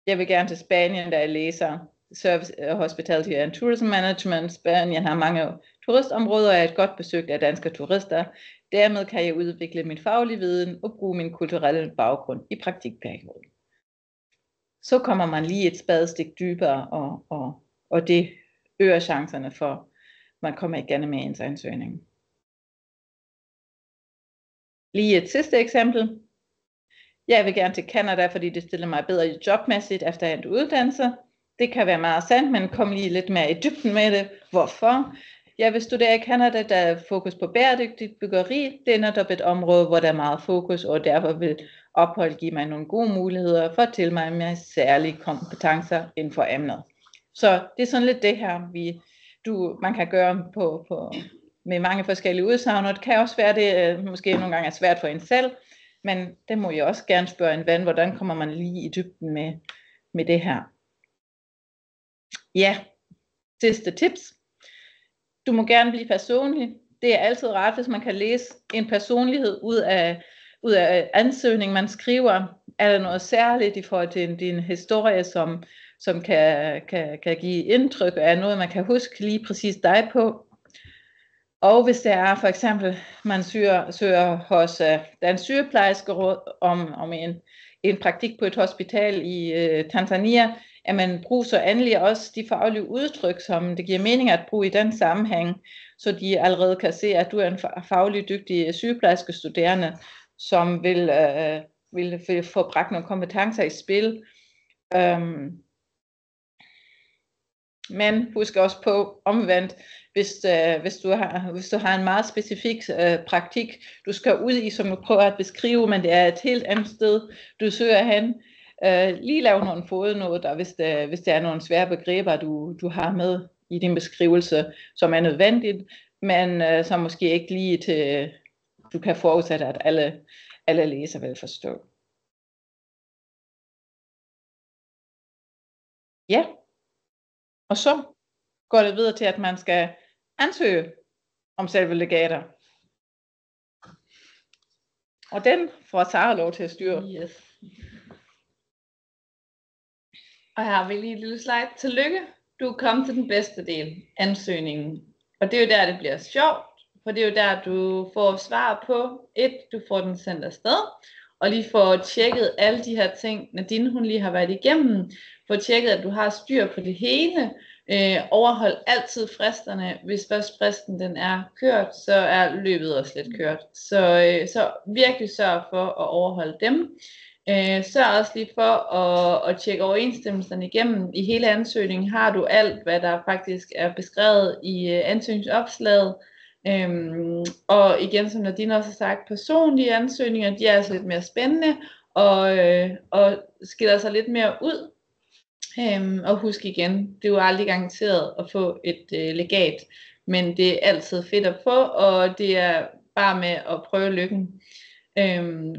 jeg vil gerne til Spanien, da jeg læser Service, Hospitality and Tourism Management. Spanien har mange turistområder og er et godt besøgt af danske turister. Dermed kan jeg udvikle min faglige viden og bruge min kulturelle baggrund i praktikperioden. Så kommer man lige et spadestik dybere, og det øger chancerne for, at man kommer igennem med ens ansøgning. Lige et sidste eksempel. Jeg vil gerne til Canada, fordi det stiller mig bedre jobmæssigt efter en uddannelse. Det kan være meget sandt, men kom lige lidt mere i dybden med det. Hvorfor? Jeg vil studere i Canada, der er fokus på bæredygtigt byggeri. Det er netop et område, hvor der er meget fokus, og derfor vil ophold give mig nogle gode muligheder for at tilmelde mig særlige kompetencer inden for emnet. Så det er sådan lidt det her, man kan gøre med mange forskellige udsagn, og det kan også være, det måske nogle gange er svært for en selv, men det må jeg også gerne spørge en ven, hvordan kommer man lige i dybden med det her. Ja, sidste tips. Du må gerne blive personlig. Det er altid rart, hvis man kan læse en personlighed ud af ansøgningen, man skriver. Er der noget særligt i forhold til din historie, som kan give indtryk af noget, man kan huske lige præcis dig på? Og hvis det er for eksempel, man søger hos Dansk Sygeplejerskeråd om en praktik på et hospital i Tanzania, at man bruger så endelig også de faglige udtryk, som det giver mening at bruge i den sammenhæng, så de allerede kan se, at du er en faglig dygtig sygeplejerske studerende, som vil få bragt nogle kompetencer i spil. Men husk også på omvendt, hvis du har en meget specifik praktik, du skal ud i, som du prøver at beskrive, men det er et helt andet sted, du søger hen. Lige lave nogle fodnoter, hvis der er nogle svære begreber, du har med i din beskrivelse, som er nødvendigt, men som måske ikke lige til, du kan forudsætte, at alle læser vil forstå. Ja, og så går det videre til, at man skal ansøge om selve legater. Og den får Sara lov til at styre. Yes. Og her har vi lige et lille slide. Tillykke, du er kommet til den bedste del, ansøgningen. Og det er jo der, det bliver sjovt, for det er jo der, du får svar på. Du får den sendt afsted, og lige får tjekket alle de her ting, Nadine hun lige har været igennem. Får tjekket, at du har styr på det hele. Overhold altid fristerne. Hvis først fristen den er kørt, så er løbet også lidt kørt. Så virkelig sørg for at overholde dem. Sørg også lige for at tjekke overensstemmelserne igennem. I hele ansøgningen har du alt, hvad der faktisk er beskrevet i ansøgningsopslaget. Og igen, som Nadine også har sagt, personlige ansøgninger, de er altså lidt mere spændende og skiller sig lidt mere ud. Og husk igen, det er jo aldrig garanteret at få et legat, men det er altid fedt at få, og det er bare med at prøve lykken.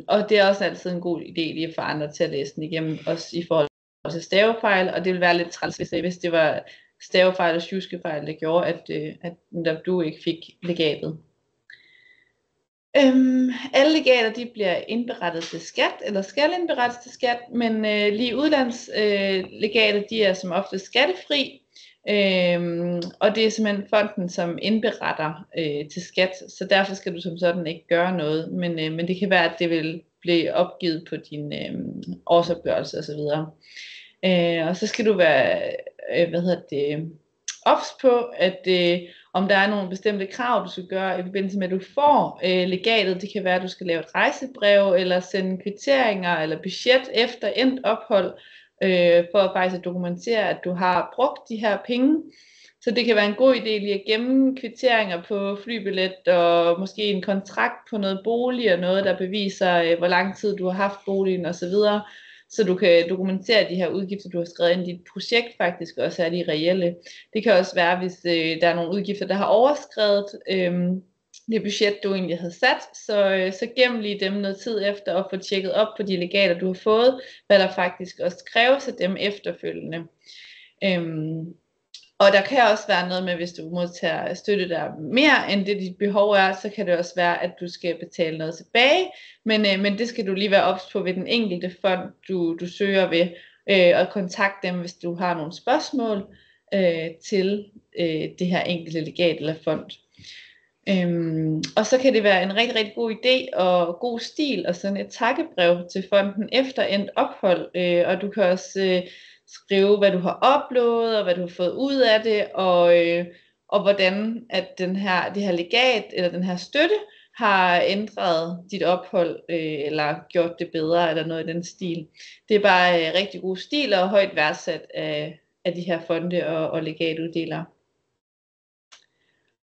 Og det er også altid en god idé lige at få andre til at læse den igennem, også i forhold til stavefejl, og det vil være lidt træls, hvis det var stavefejl og sjuskefejl, der gjorde, at du ikke fik legatet. Alle legater de bliver indberettet til skat, eller skal indberettes til skat, men lige udlandslegater de er som ofte skattefri, og det er simpelthen fonden, som indberetter til skat, så derfor skal du som sådan ikke gøre noget, men det kan være, at det vil blive opgivet på din årsopgørelse osv. Og så skal du være ops på, at om der er nogle bestemte krav, du skal gøre i forbindelse med, at du får legatet. Det kan være, at du skal lave et rejsebrev, eller sende kvitteringer, eller budget efter endt ophold, for faktisk at dokumentere, at du har brugt de her penge. Så det kan være en god idé lige at gemme kvitteringer på flybillet, og måske en kontrakt på noget bolig, og noget, der beviser, hvor lang tid du har haft boligen osv., så du kan dokumentere de her udgifter, du har skrevet ind i dit projekt, faktisk også er de reelle. Det kan også være, hvis der er nogle udgifter, der har overskredet det budget, du egentlig havde sat, så gem lige dem noget tid efter og få tjekket op på de legater, du har fået, hvad der faktisk også kræves af dem efterfølgende. Og der kan også være noget med, hvis du modtager støtte, der er mere end det dit behov er, så kan det også være, at du skal betale noget tilbage, men det skal du lige være ops på ved den enkelte fond, du søger ved, og kontakte dem, hvis du har nogle spørgsmål til det her enkelte legat eller fond. Og så kan det være en rigtig, rigtig god idé og god stil at sende et takkebrev til fonden efter endt ophold, og du kan også skrive, hvad du har uploadet, og hvad du har fået ud af det, og hvordan at det her legat, eller den her støtte, har ændret dit ophold, eller gjort det bedre, eller noget i den stil. Det er bare rigtig god stil, og højt værdsat af de her fonde og legatuddelere.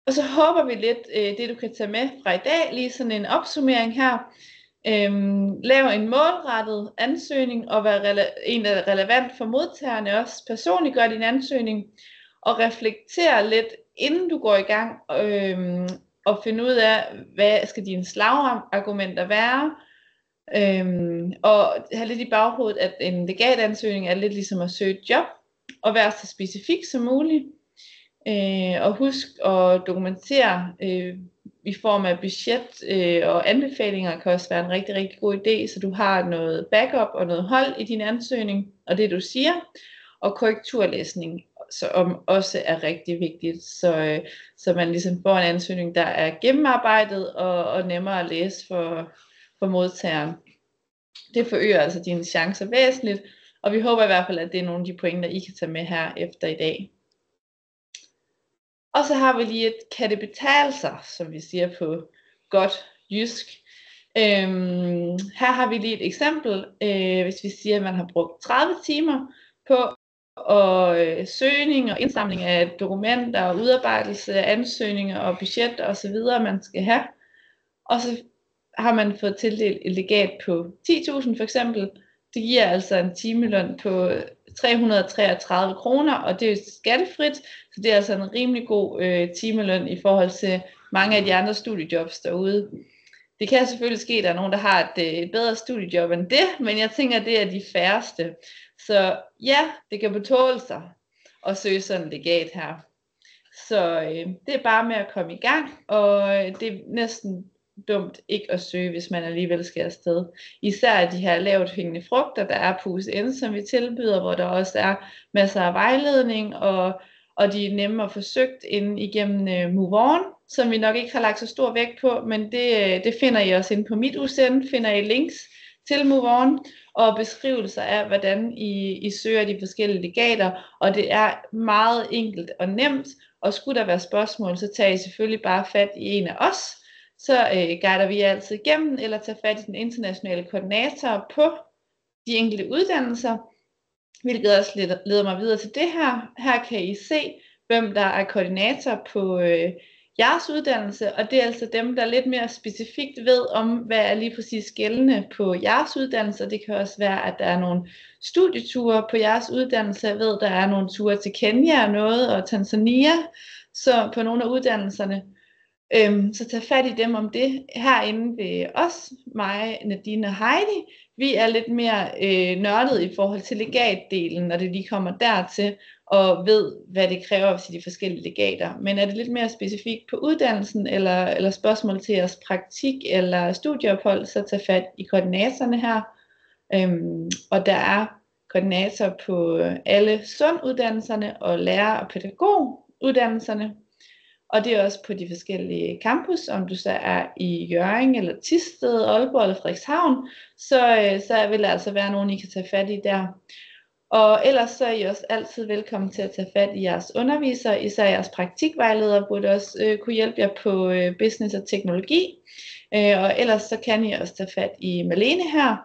Og så håber vi lidt, det du kan tage med fra i dag, lige sådan en opsummering her. Lav en målrettet ansøgning, og vær en, der er relevant for modtagerne også. Personligt gør din ansøgning, og reflekter lidt, inden du går i gang, og finde ud af, hvad skal dine slagargumenter være, og have lidt i baghovedet, at en legatansøgning er lidt ligesom at søge et job, og være så specifik som muligt. Og husk at dokumentere i form af budget og anbefalinger kan også være en rigtig, rigtig god idé, så du har noget backup og noget hold i din ansøgning, og det du siger, og korrekturlæsning, som også er rigtig vigtigt, så man ligesom får en ansøgning, der er gennemarbejdet og nemmere at læse for modtageren. Det forøger altså dine chancer væsentligt, og vi håber i hvert fald, at det er nogle af de pointer, I kan tage med her efter i dag. Og så har vi lige et kan det betale sig, som vi siger på godt jysk. Her har vi lige et eksempel, hvis vi siger, at man har brugt 30 timer på søgning og indsamling af dokumenter og udarbejdelse af ansøgninger og budget og så videre, man skal have. Og så har man fået tildelt et legat på 10.000 for eksempel. Det giver altså en timeløn på 333 kroner, og det er skattefrit, så det er altså en rimelig god timeløn i forhold til mange af de andre studiejobs derude. Det kan selvfølgelig ske, at der er nogen, der har et bedre studiejob end det, men jeg tænker, at det er de færreste. Så ja, det kan betale sig at søge sådan et legat her. Så det er bare med at komme i gang, og det er næsten dumt ikke at søge, hvis man alligevel skal afsted. Især de her lavt hængende frugter, der er på UCN, som vi tilbyder, hvor der også er masser af vejledning, og de er nemme at få søgt ind igennem Move On, som vi nok ikke har lagt så stor vægt på, men det finder I også inde på mit UCN, finder I links til Move On, og beskrivelser af, hvordan I søger de forskellige legater, og det er meget enkelt og nemt, og skulle der være spørgsmål, så tager I selvfølgelig bare fat i en af os, så guider vi altid igennem, eller tager fat i den internationale koordinator på de enkelte uddannelser, hvilket også leder mig videre til det her. Her kan I se, hvem der er koordinator på jeres uddannelse, og det er altså dem, der lidt mere specifikt ved om, hvad er lige præcis gældende på jeres uddannelse. Det kan også være, at der er nogle studieture på jeres uddannelse. Jeg ved, der er nogle ture til Kenya og noget, og Tanzania, så på nogle af uddannelserne. Så tag fat i dem om det. Herinde ved os, mig, Nadine og Heidi, vi er lidt mere nørdet i forhold til legatdelen, når det lige kommer dertil, og ved, hvad det kræver til de forskellige legater. Men er det lidt mere specifikt på uddannelsen, eller spørgsmål til jeres praktik eller studieophold, så tag fat i koordinatorerne her. Og der er koordinator på alle sunduddannelserne og lærer- og pædagoguddannelserne. Og det er også på de forskellige campus, om du så er i Hjørring, eller Thisted, Aalborg eller Frederikshavn, så vil der altså være nogen, I kan tage fat i der. Og ellers så er I også altid velkommen til at tage fat i jeres undervisere, især jeres praktikvejledere burde også kunne hjælpe jer på business og teknologi. Og ellers så kan I også tage fat i Malene her,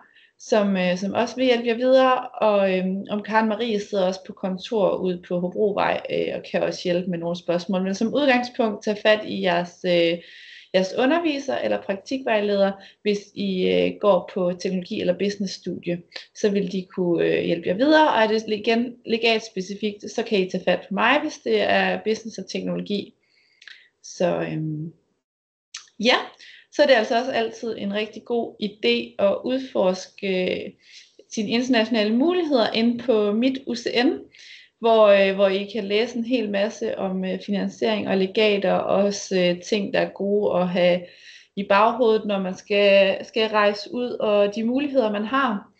som også vil hjælpe jer videre, og om Karen Marie sidder også på kontor ude på Hobrovej og kan også hjælpe med nogle spørgsmål. Men som udgangspunkt, tag fat i jeres underviser eller praktikvejleder, hvis I går på teknologi- eller businessstudie, så vil de kunne hjælpe jer videre, og er det igen legat specifikt, så kan I tage fat på mig, hvis det er business og teknologi. Så ja. Så er det altså også altid en rigtig god idé at udforske sine internationale muligheder inde på Mit UCN, hvor I kan læse en hel masse om finansiering og legater, og også ting, der er gode at have i baghovedet, når man skal rejse ud, og de muligheder, man har.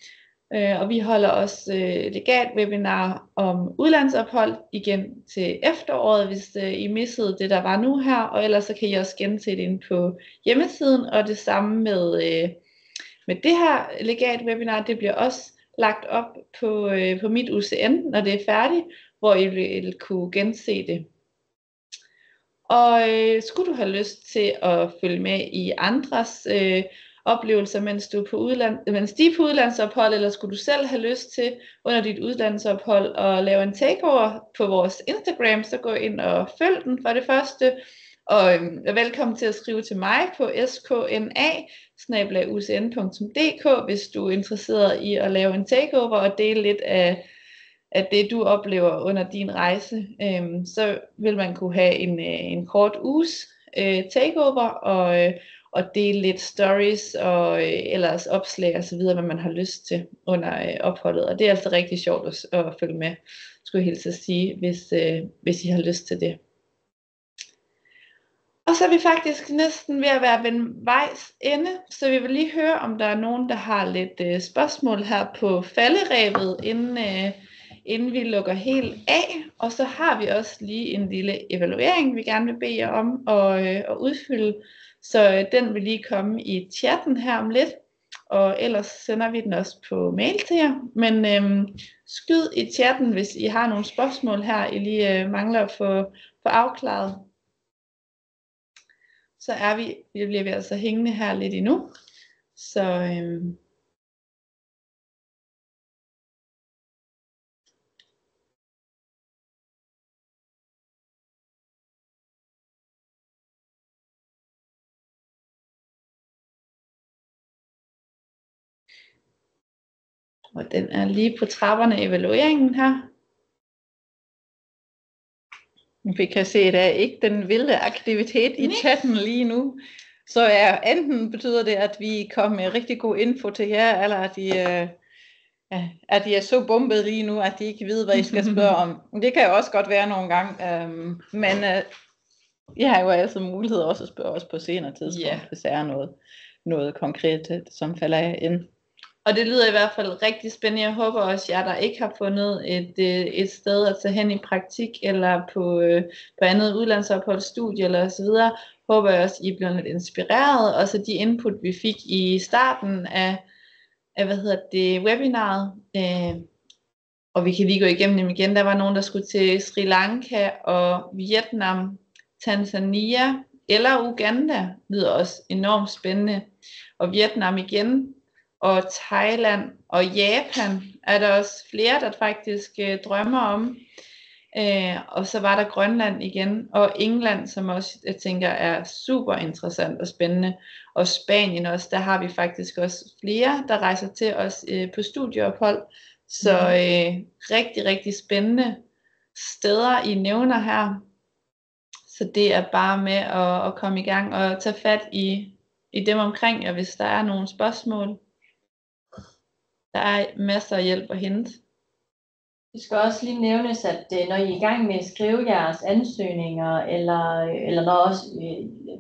Og vi holder også legat-webinar om udlandsophold igen til efteråret, hvis I missede det, der var nu her, og ellers så kan I også gense det inde på hjemmesiden, og det samme med det her legat-webinar, det bliver også lagt op på Mit UCN, når det er færdigt, hvor I vil kunne gense det. Og skulle du have lyst til at følge med i andres oplevelser, mens de er på udlandsophold, eller skulle du selv have lyst til under dit udlandsophold at lave en takeover på vores Instagram, så gå ind og følg den for det første, og er velkommen til at skrive til mig på skna@ucn.dk, hvis du er interesseret i at lave en takeover og dele lidt af det, du oplever under din rejse. Så vil man kunne have en kort uges takeover og dele lidt stories og ellers opslag og så videre, hvad man har lyst til under opholdet. Og det er altså rigtig sjovt at følge med, skulle jeg hilse at sige, hvis I har lyst til det. Og så er vi faktisk næsten ved at være ved vejs ende, så vi vil lige høre, om der er nogen, der har lidt spørgsmål her på falderebet, inden vi lukker helt af. Og så har vi også lige en lille evaluering, vi gerne vil bede jer om at udfylde. Så den vil lige komme i chatten her om lidt, og ellers sender vi den også på mail til jer. Men skyd i chatten, hvis I har nogle spørgsmål her, I lige mangler at få afklaret. Så bliver vi altså hængende her lidt endnu. Så og den er lige på trapperne, evalueringen her. Vi kan se, at der er ikke den vilde aktivitet i chatten lige nu. Så enten betyder det, at vi kommer med rigtig god info til jer, eller at de er så bombet lige nu, at de ikke ved, hvad I skal spørge om. Det kan jo også godt være nogle gange. Men I har jo altså mulighed også at spørge os på senere tidspunkt, hvis der er noget konkret, som falder ind. Og det lyder i hvert fald rigtig spændende. Jeg håber også, jer der ikke har fundet et sted at tage hen i praktik, eller på andet udlandsophold, studie eller så videre, håber jeg også, I bliver lidt inspireret. Og så de input, vi fik i starten af webinaret, og vi kan lige gå igennem dem igen. Der var nogen, der skulle til Sri Lanka og Vietnam, Tanzania eller Uganda, lyder også enormt spændende. Og Vietnam igen, og Thailand og Japan er der også flere, der faktisk drømmer om. Og så var der Grønland igen, og England, som også, jeg tænker, er super interessant og spændende. Og Spanien også, der har vi faktisk også flere, der rejser til os på studieophold. Så rigtig, rigtig spændende steder, I nævner her. Så det er bare med at komme i gang og tage fat i dem omkring jer, hvis der er nogle spørgsmål. Der er masser af hjælp at hente. Det skal også lige nævnes, at når I er i gang med at skrive jeres ansøgninger, eller når også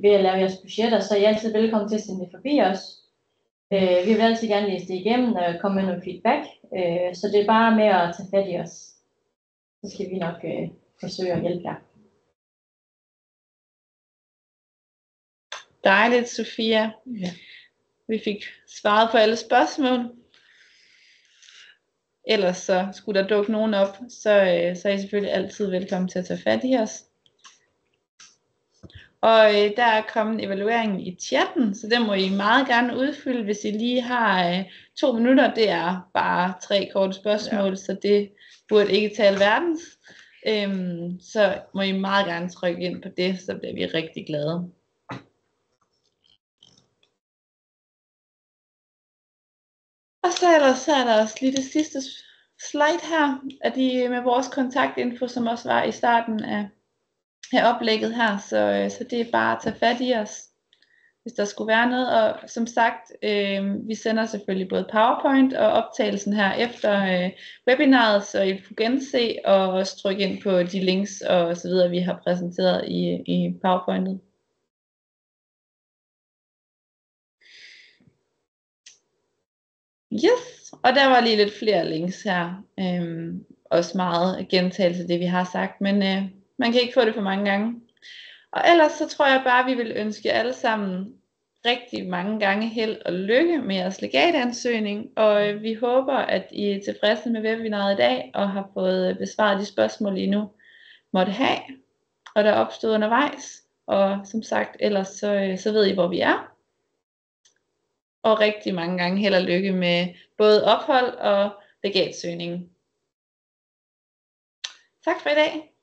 ved at lave jeres budgetter, så er I altid velkommen til at sende det forbi os. Vi vil altid gerne læse det igennem og komme med noget feedback, så det er bare med at tage fat i os. Så skal vi nok forsøge at hjælpe jer. Dejligt, Sofia. Ja. Vi fik svaret på alle spørgsmål. Ellers så skulle der dukke nogen op, så er I selvfølgelig altid velkommen til at tage fat i os. Og der er kommet evalueringen i chatten, så det må I meget gerne udfylde, hvis I lige har 2 minutter. Det er bare 3 korte spørgsmål, så det burde ikke tage alverdens. Så må I meget gerne trykke ind på det, så bliver vi rigtig glade. Og så ellers er der også lige det sidste slide her, af de med vores kontaktinfo, som også var i starten af oplægget her, så det er bare at tage fat i os, hvis der skulle være noget. Og som sagt, vi sender selvfølgelig både PowerPoint og optagelsen her efter webinaret, så I får gense og også trykke ind på de links og så videre, vi har præsenteret i PowerPointet. Yes, og der var lige lidt flere links her. Også meget gentagelse af det, vi har sagt, men man kan ikke få det for mange gange. Og ellers så tror jeg bare, vi vil ønske jer alle sammen rigtig mange gange held og lykke med jeres legatansøgning. Og vi håber, at I er tilfredse med webinaret i dag, og har fået besvaret de spørgsmål, I nu måtte have, og der er opstået undervejs. Og som sagt, ellers så ved I, hvor vi er. Og rigtig mange gange held og lykke med både ophold og legatsøgning. Tak for i dag.